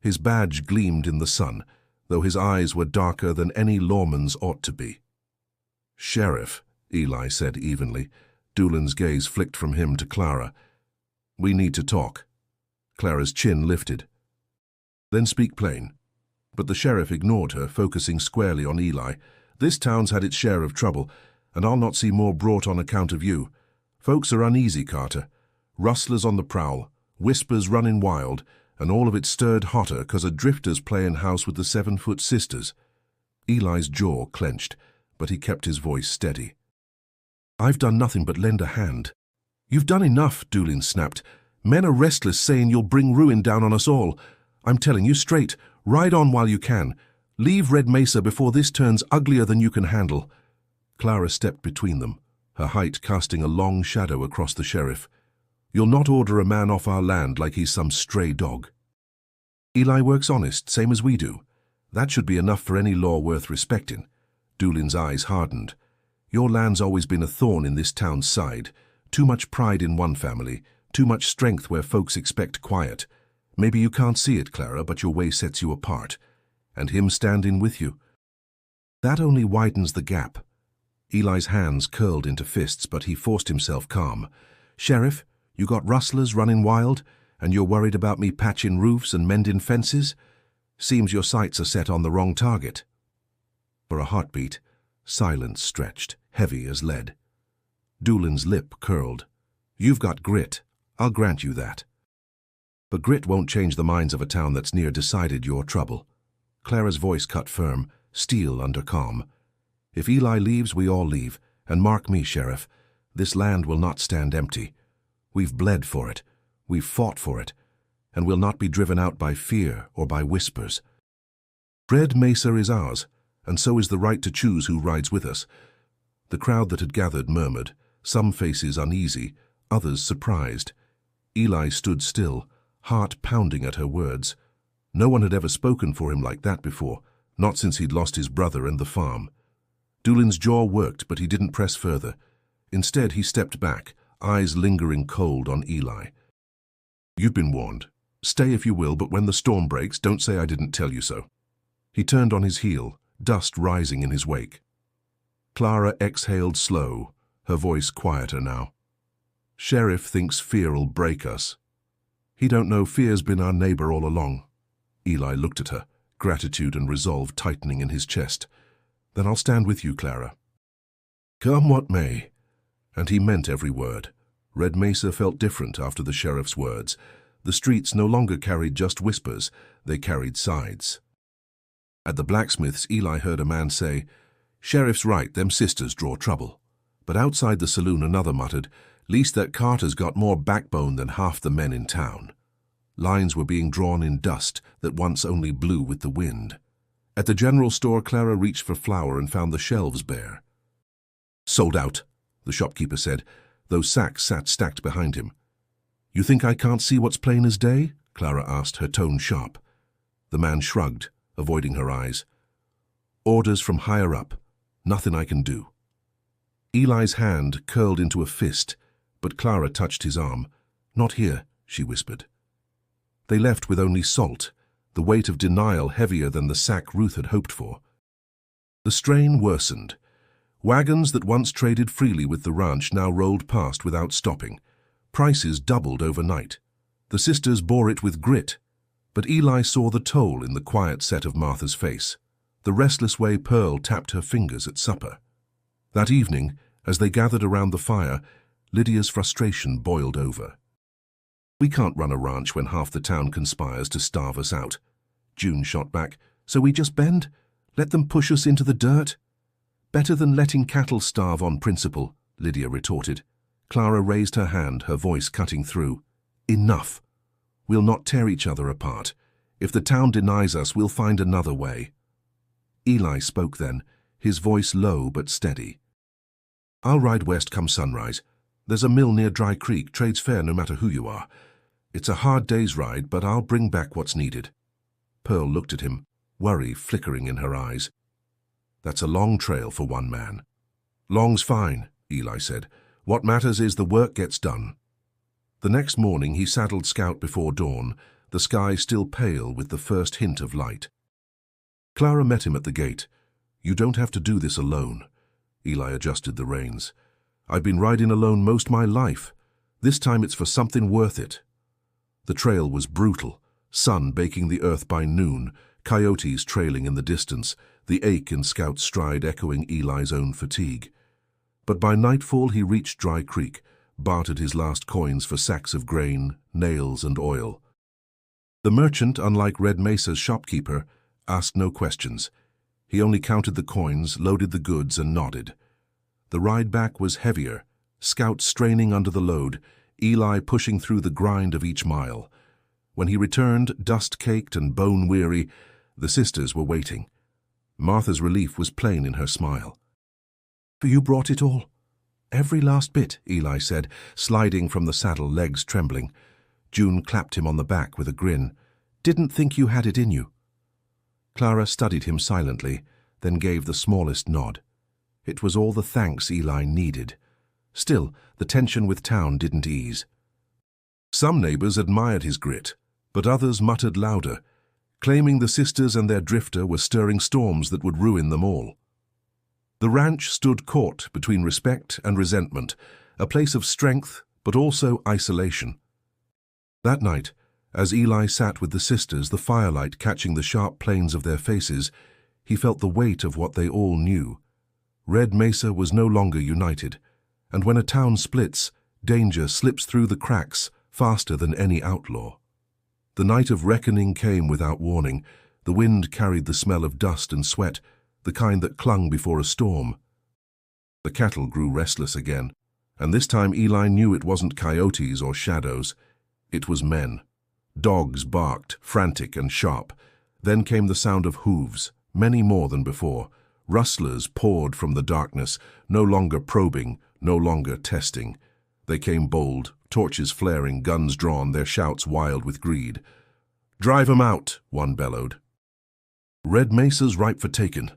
Speaker 1: His badge gleamed in the sun, though his eyes were darker than any lawman's ought to be. "Sheriff," Eli said evenly. Doolin's gaze flicked from him to Clara. "We need to talk." Clara's chin lifted. "Then speak plain." But the sheriff ignored her, focusing squarely on Eli. "This town's had its share of trouble, and I'll not see more brought on account of you. Folks are uneasy, Carter. Rustlers on the prowl, whispers running wild, and all of it stirred hotter 'cause a drifter's playin' house with the 7-foot sisters." Eli's jaw clenched, but he kept his voice steady. "I've done nothing but lend a hand." "You've done enough," Doolin snapped. "Men are restless, saying you'll bring ruin down on us all. I'm telling you straight, ride on while you can. Leave Red Mesa before this turns uglier than you can handle." Clara stepped between them, her height casting a long shadow across the sheriff. "You'll not order a man off our land like he's some stray dog." "Eli works honest, same as we do. That should be enough for any law worth respecting." Doolin's eyes hardened. "Your land's always been a thorn in this town's side. Too much pride in one family, too much strength where folks expect quiet. Maybe you can't see it, Clara, but your way sets you apart. And him standing with you. That only widens the gap." Eli's hands curled into fists, but he forced himself calm. "Sheriff, you got rustlers running wild, and you're worried about me patching roofs and mending fences? Seems your sights are set on the wrong target." For a heartbeat, silence stretched, heavy as lead. Doolin's lip curled. "You've got grit. I'll grant you that. But grit won't change the minds of a town that's near decided your trouble." Clara's voice cut firm, steel under calm. "If Eli leaves, we all leave. And mark me, Sheriff, this land will not stand empty. We've bled for it. We've fought for it. And we'll not be driven out by fear or by whispers. Red Mesa is ours, and so is the right to choose who rides with us." The crowd that had gathered murmured, some faces uneasy, others surprised. Eli stood still, heart pounding at her words. No one had ever spoken for him like that before, not since he'd lost his brother and the farm. Doolin's jaw worked, but he didn't press further. Instead, he stepped back, eyes lingering cold on Eli. "You've been warned. Stay if you will, but when the storm breaks, don't say I didn't tell you so." He turned on his heel, dust rising in his wake. Clara exhaled slow, her voice quieter now. "Sheriff thinks fear'll break us. He don't know fear's been our neighbor all along." Eli looked at her, gratitude and resolve tightening in his chest. "Then I'll stand with you, Clara. Come what may." And he meant every word. Red Mesa felt different after the sheriff's words. The streets no longer carried just whispers, they carried sides. At the blacksmith's, Eli heard a man say, "Sheriff's right, them sisters draw trouble." But outside the saloon another muttered, "Least that Carter's got more backbone than half the men in town." Lines were being drawn in dust that once only blew with the wind. At the general store, Clara reached for flour and found the shelves bare. "Sold out," the shopkeeper said. Those sacks sat stacked behind him. "You think I can't see what's plain as day?" Clara asked, her tone sharp. The man shrugged, avoiding her eyes. "Orders from higher up. Nothing I can do." Eli's hand curled into a fist, but Clara touched his arm. "Not here," she whispered. They left with only salt, the weight of denial heavier than the sack Ruth had hoped for. The strain worsened. Wagons that once traded freely with the ranch now rolled past without stopping. Prices doubled overnight. The sisters bore it with grit, but Eli saw the toll in the quiet set of Martha's face, the restless way Pearl tapped her fingers at supper. That evening, as they gathered around the fire, Lydia's frustration boiled over. "We can't run a ranch when half the town conspires to starve us out," June shot back. "So we just bend? Let them push us into the dirt?" "Better than letting cattle starve on principle," Lydia retorted. Clara raised her hand, her voice cutting through. "Enough. We'll not tear each other apart. If the town denies us, we'll find another way." Eli spoke then, his voice low but steady. "I'll ride west come sunrise. There's a mill near Dry Creek, trades fair no matter who you are. It's a hard day's ride, but I'll bring back what's needed." Pearl looked at him, worry flickering in her eyes. "That's a long trail for one man." "Long's fine," Eli said. "What matters is the work gets done." The next morning he saddled Scout before dawn, the sky still pale with the first hint of light. Clara met him at the gate. "You don't have to do this alone." Eli adjusted the reins. "I've been riding alone most my life. This time it's for something worth it." The trail was brutal, sun baking the earth by noon, coyotes trailing in the distance, the ache in Scout's stride echoing Eli's own fatigue. But by nightfall he reached Dry Creek, bartered his last coins for sacks of grain, nails, and oil. The merchant, unlike Red Mesa's shopkeeper, asked no questions. He only counted the coins, loaded the goods, and nodded. The ride back was heavier, Scout straining under the load, Eli pushing through the grind of each mile. When he returned, dust-caked and bone-weary, the sisters were waiting. Martha's relief was plain in her smile. "You brought it all?" "Every last bit," Eli said, sliding from the saddle, legs trembling. June clapped him on the back with a grin. "Didn't think you had it in you." Clara studied him silently, then gave the smallest nod. It was all the thanks Eli needed. Still, the tension with town didn't ease. Some neighbors admired his grit, but others muttered louder, claiming the sisters and their drifter were stirring storms that would ruin them all. The ranch stood caught between respect and resentment, a place of strength but also isolation. That night, as Eli sat with the sisters, the firelight catching the sharp planes of their faces, he felt the weight of what they all knew. Red Mesa was no longer united, and when a town splits, danger slips through the cracks faster than any outlaw. The night of reckoning came without warning. The wind carried the smell of dust and sweat, the kind that clung before a storm. The cattle grew restless again, and this time Eli knew it wasn't coyotes or shadows. It was men. Dogs barked, frantic and sharp. Then came the sound of hooves, many more than before. Rustlers poured from the darkness, no longer probing, no longer testing. They came bold, torches flaring, guns drawn, their shouts wild with greed. "Drive 'em out," one bellowed. "Red Mesa's ripe for taking."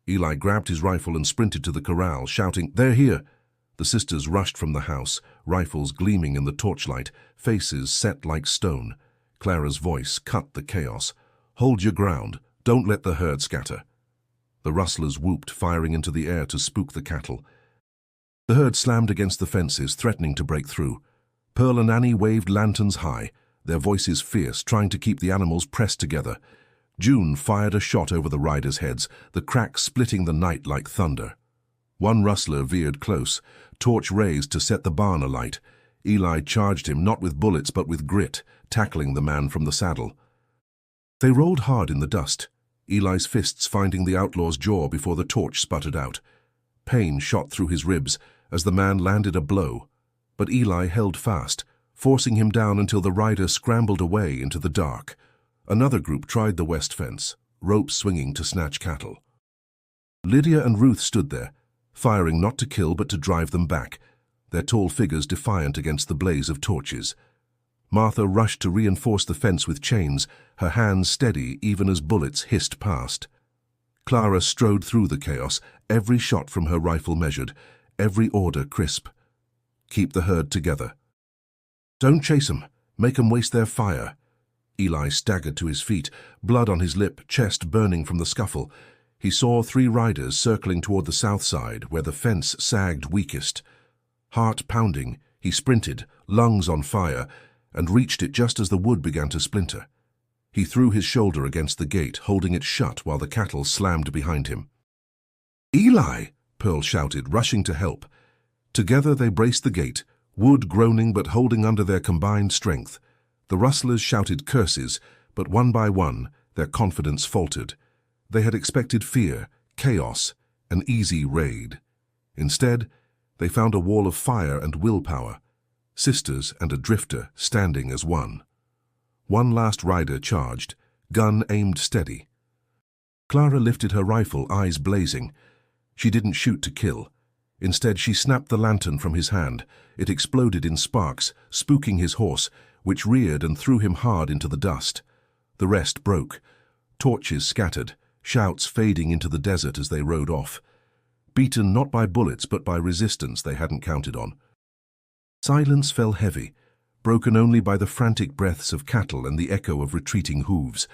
Speaker 1: Eli grabbed his rifle and sprinted to the corral, shouting, "They're here!" The sisters rushed from the house, rifles gleaming in the torchlight, faces set like stone. Clara's voice cut the chaos. "Hold your ground. Don't let the herd scatter." The rustlers whooped, firing into the air to spook the cattle. The herd slammed against the fences, threatening to break through. Pearl and Annie waved lanterns high, their voices fierce, trying to keep the animals pressed together. June fired a shot over the riders' heads, the crack splitting the night like thunder. One rustler veered close, torch raised to set the barn alight. Eli charged him, not with bullets but with grit, tackling the man from the saddle. They rolled hard in the dust, Eli's fists finding the outlaw's jaw before the torch sputtered out. Pain shot through his ribs as the man landed a blow, but Eli held fast, forcing him down until the rider scrambled away into the dark. Another group tried the west fence, ropes swinging to snatch cattle. Lydia and Ruth stood there, firing not to kill but to drive them back, their tall figures defiant against the blaze of torches. Martha rushed to reinforce the fence with chains, her hands steady even as bullets hissed past. Clara strode through the chaos, every shot from her rifle measured, every order crisp. "Keep the herd together." "Don't chase 'em. Make 'em waste their fire." Eli staggered to his feet, blood on his lip, chest burning from the scuffle. He saw 3 riders circling toward the south side, where the fence sagged weakest. Heart pounding, he sprinted, lungs on fire, and reached it just as the wood began to splinter. He threw his shoulder against the gate, holding it shut while the cattle slammed behind him. "Eli!" Pearl shouted, rushing to help. Together they braced the gate, wood groaning but holding under their combined strength. The rustlers shouted curses, but one by one their confidence faltered. They had expected fear, chaos, an easy raid. Instead, they found a wall of fire and willpower, sisters and a drifter standing as one. One last rider charged, gun aimed steady. Clara lifted her rifle, eyes blazing. She didn't shoot to kill. Instead, she snapped the lantern from his hand. It exploded in sparks, spooking his horse, which reared and threw him hard into the dust. The rest broke. Torches scattered, shouts fading into the desert as they rode off. Beaten not by bullets but by resistance they hadn't counted on. Silence fell heavy, broken only by the frantic breaths of cattle and the echo of retreating hooves.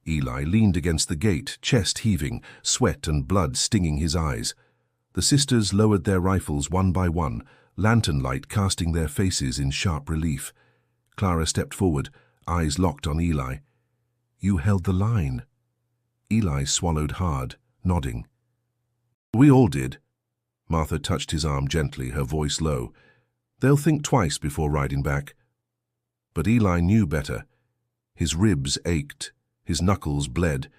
Speaker 1: Eli leaned against the gate, chest heaving, sweat and blood stinging his eyes. The sisters lowered their rifles one by one, lantern light casting their faces in sharp relief. Clara stepped forward, eyes locked on Eli. "You held the line." Eli swallowed hard, nodding. "We all did." Martha touched his arm gently, her voice low. "They'll think twice before riding back." But Eli knew better. His ribs ached, his knuckles bled,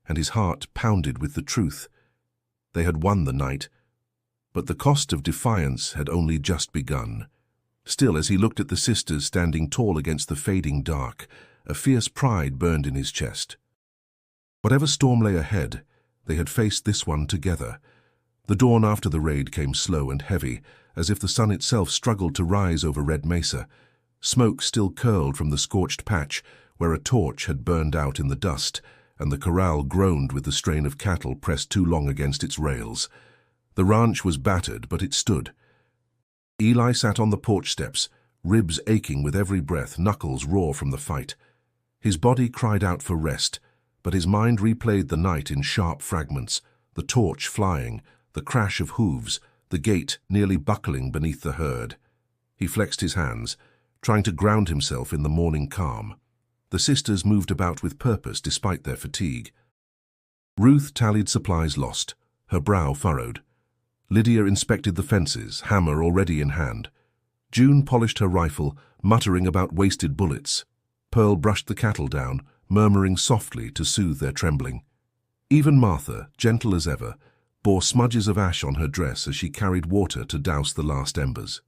Speaker 1: and his heart pounded with the truth. They had won the night, but the cost of defiance had only just begun. Still, as he looked at the sisters standing tall against the fading dark, a fierce pride burned in his chest. Whatever storm lay ahead, they had faced this one together. The dawn after the raid came slow and heavy, as if the sun itself struggled to rise over Red Mesa. Smoke still curled from the scorched patch where a torch had burned out in the dust, and the corral groaned with the strain of cattle pressed too long against its rails. The ranch was battered, but it stood. Eli sat on the porch steps, ribs aching with every breath, knuckles raw from the fight. His body cried out for rest, but his mind replayed the night in sharp fragments, the torch flying, the crash of hooves, the gate nearly buckling beneath the herd. He flexed his hands, trying to ground himself in the morning calm. The sisters moved about with purpose despite their fatigue. Ruth tallied supplies lost, her brow furrowed. Lydia inspected the fences, hammer already in hand. June polished her rifle, muttering about wasted bullets. Pearl brushed the cattle down, murmuring softly to soothe their trembling. Even Martha, gentle as ever, bore smudges of ash on her dress as she carried water to douse the last embers.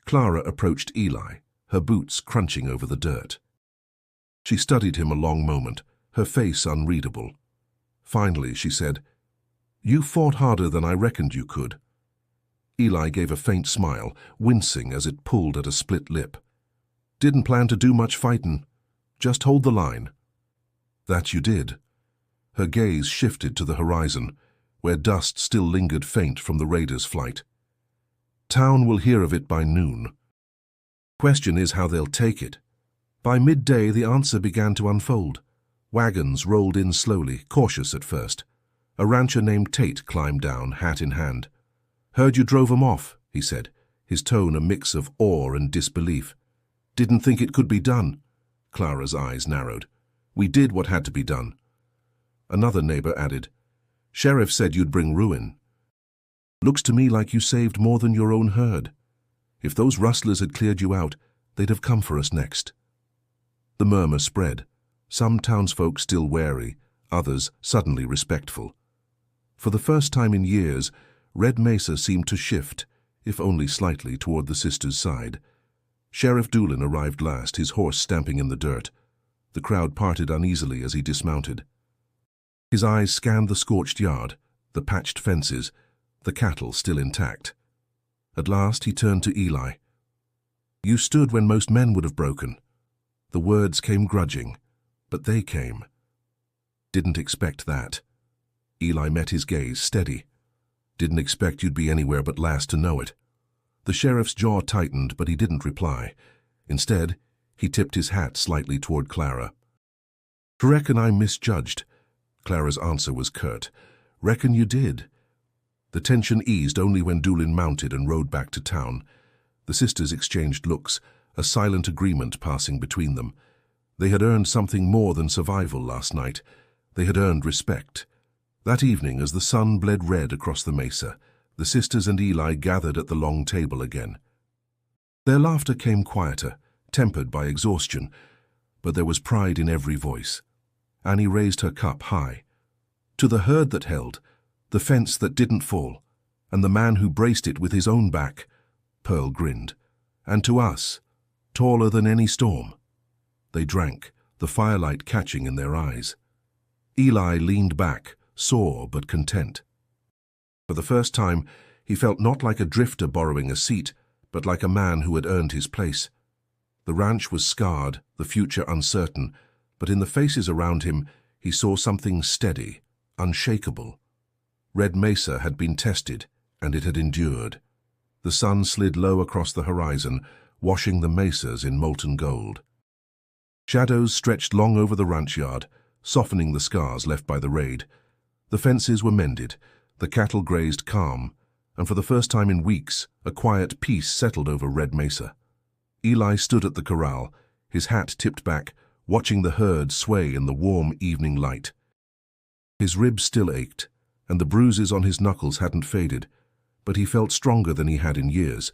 Speaker 1: Clara approached Eli, her boots crunching over the dirt. She studied him a long moment, her face unreadable. Finally, she said, "You fought harder than I reckoned you could." Eli gave a faint smile, wincing as it pulled at a split lip. "Didn't plan to do much fightin'. Just hold the line." "That you did." Her gaze shifted to the horizon, where dust still lingered faint from the raiders' flight. "Town will hear of it by noon. Question is how they'll take it." By midday, the answer began to unfold. Wagons rolled in slowly, cautious at first. A rancher named Tate climbed down, hat in hand. "Heard you drove 'em off," he said, his tone a mix of awe and disbelief. "Didn't think it could be done." Clara's eyes narrowed. "We did what had to be done." Another neighbor added, "Sheriff said you'd bring ruin." "Looks to me like you saved more than your own herd. If those rustlers had cleared you out, they'd have come for us next." The murmur spread, some townsfolk still wary, others suddenly respectful. For the first time in years, Red Mesa seemed to shift, if only slightly, toward the sisters' side. Sheriff Doolin arrived last, his horse stamping in the dirt. The crowd parted uneasily as he dismounted. His eyes scanned the scorched yard, the patched fences, the cattle still intact. At last he turned to Eli. "You stood when most men would have broken." The words came grudging, but they came. "Didn't expect that." Eli met his gaze, steady. "Didn't expect you'd be anywhere but last to know it." The sheriff's jaw tightened, but he didn't reply. Instead, he tipped his hat slightly toward Clara. "Reckon I misjudged." Clara's answer was curt. "Reckon you did." The tension eased only when Doolin mounted and rode back to town. The sisters exchanged looks, a silent agreement passing between them. They had earned something more than survival last night. They had earned respect. That evening, as the sun bled red across the mesa, the sisters and Eli gathered at the long table again. Their laughter came quieter, tempered by exhaustion, but there was pride in every voice. Annie raised her cup high. To the herd that held, the fence that didn't fall, and the man who braced it with his own back, Pearl grinned. And to us, taller than any storm. They drank, the firelight catching in their eyes. Eli leaned back, sore but content. For the first time, he felt not like a drifter borrowing a seat, but like a man who had earned his place. The ranch was scarred, the future uncertain, but in the faces around him, he saw something steady, unshakable. Red Mesa had been tested, and it had endured. The sun slid low across the horizon, washing the mesas in molten gold. Shadows stretched long over the ranch yard, softening the scars left by the raid. The fences were mended, the cattle grazed calm, and for the first time in weeks, a quiet peace settled over Red Mesa. Eli stood at the corral, his hat tipped back, watching the herd sway in the warm evening light. His ribs still ached, and the bruises on his knuckles hadn't faded, but he felt stronger than he had in years,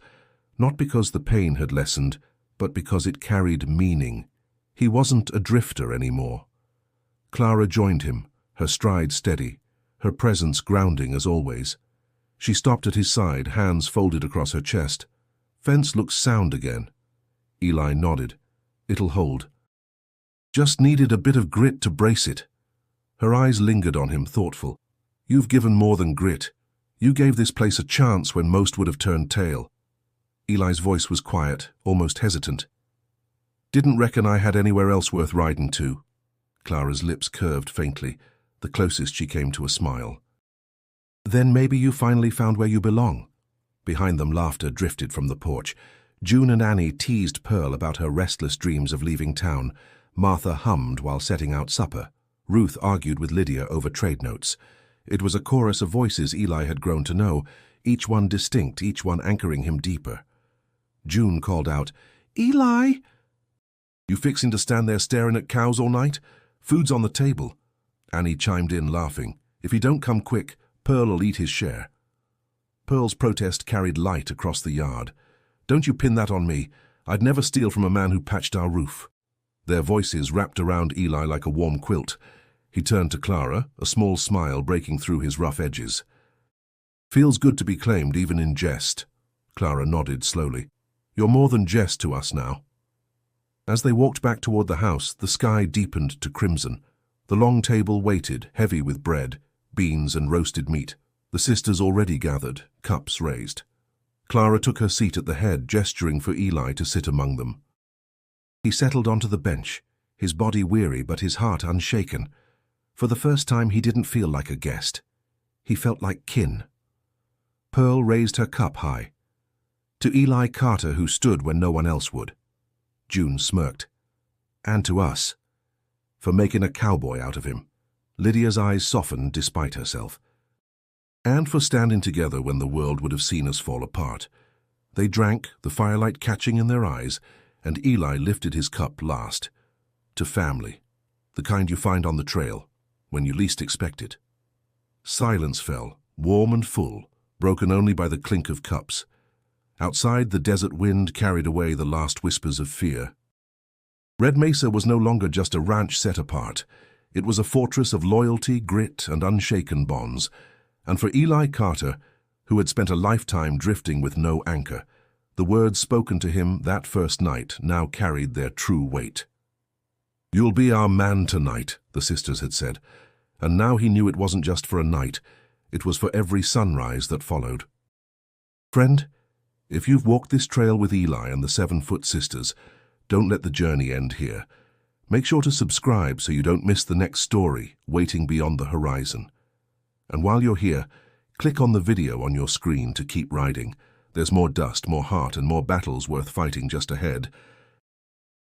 Speaker 1: not because the pain had lessened, but because it carried meaning. He wasn't a drifter anymore. Clara joined him, her stride steady, her presence grounding as always. She stopped at his side, hands folded across her chest. "Fence looks sound again." Eli nodded. "It'll hold." "Just needed a bit of grit to brace it." Her eyes lingered on him, thoughtful. "You've given more than grit. You gave this place a chance when most would have turned tail." Eli's voice was quiet, almost hesitant. "Didn't reckon I had anywhere else worth riding to." Clara's lips curved faintly, the closest she came to a smile. "Then maybe you finally found where you belong." Behind them, laughter drifted from the porch. June and Annie teased Pearl about her restless dreams of leaving town. Martha hummed while setting out supper. Ruth argued with Lydia over trade notes. It was a chorus of voices Eli had grown to know, each one distinct, each one anchoring him deeper. June called out, "Eli!" "You fixing to stand there staring at cows all night? Food's on the table." Annie chimed in, laughing. "If you don't come quick, Pearl'll eat his share." Pearl's protest carried light across the yard. "Don't you pin that on me. I'd never steal from a man who patched our roof." Their voices wrapped around Eli like a warm quilt. He turned to Clara, a small smile breaking through his rough edges. "Feels good to be claimed, even in jest." Clara nodded slowly. "You're more than jest to us now." As they walked back toward the house, the sky deepened to crimson. The long table waited, heavy with bread, beans and roasted meat. The sisters already gathered, cups raised. Clara took her seat at the head, gesturing for Eli to sit among them. He settled onto the bench, his body weary but his heart unshaken. For the first time he didn't feel like a guest. He felt like kin. Pearl raised her cup high. "To Eli Carter, who stood when no one else would." June smirked. "And to us. For making a cowboy out of him." Lydia's eyes softened despite herself. "And for standing together when the world would have seen us fall apart." They drank, the firelight catching in their eyes, and Eli lifted his cup last. "To family. The kind you find on the trail, when you least expect it." Silence fell, warm and full, broken only by the clink of cups. Outside, the desert wind carried away the last whispers of fear. Red Mesa was no longer just a ranch set apart. It was a fortress of loyalty, grit, and unshaken bonds. And for Eli Carter, who had spent a lifetime drifting with no anchor, the words spoken to him that first night now carried their true weight. "You'll be our man tonight," the sisters had said. And now he knew it wasn't just for a night. It was for every sunrise that followed. Friend, if you've walked this trail with Eli and the 7-foot sisters, don't let the journey end here. Make sure to subscribe so you don't miss the next story waiting beyond the horizon. And while you're here, click on the video on your screen to keep riding. There's more dust, more heart, and more battles worth fighting just ahead.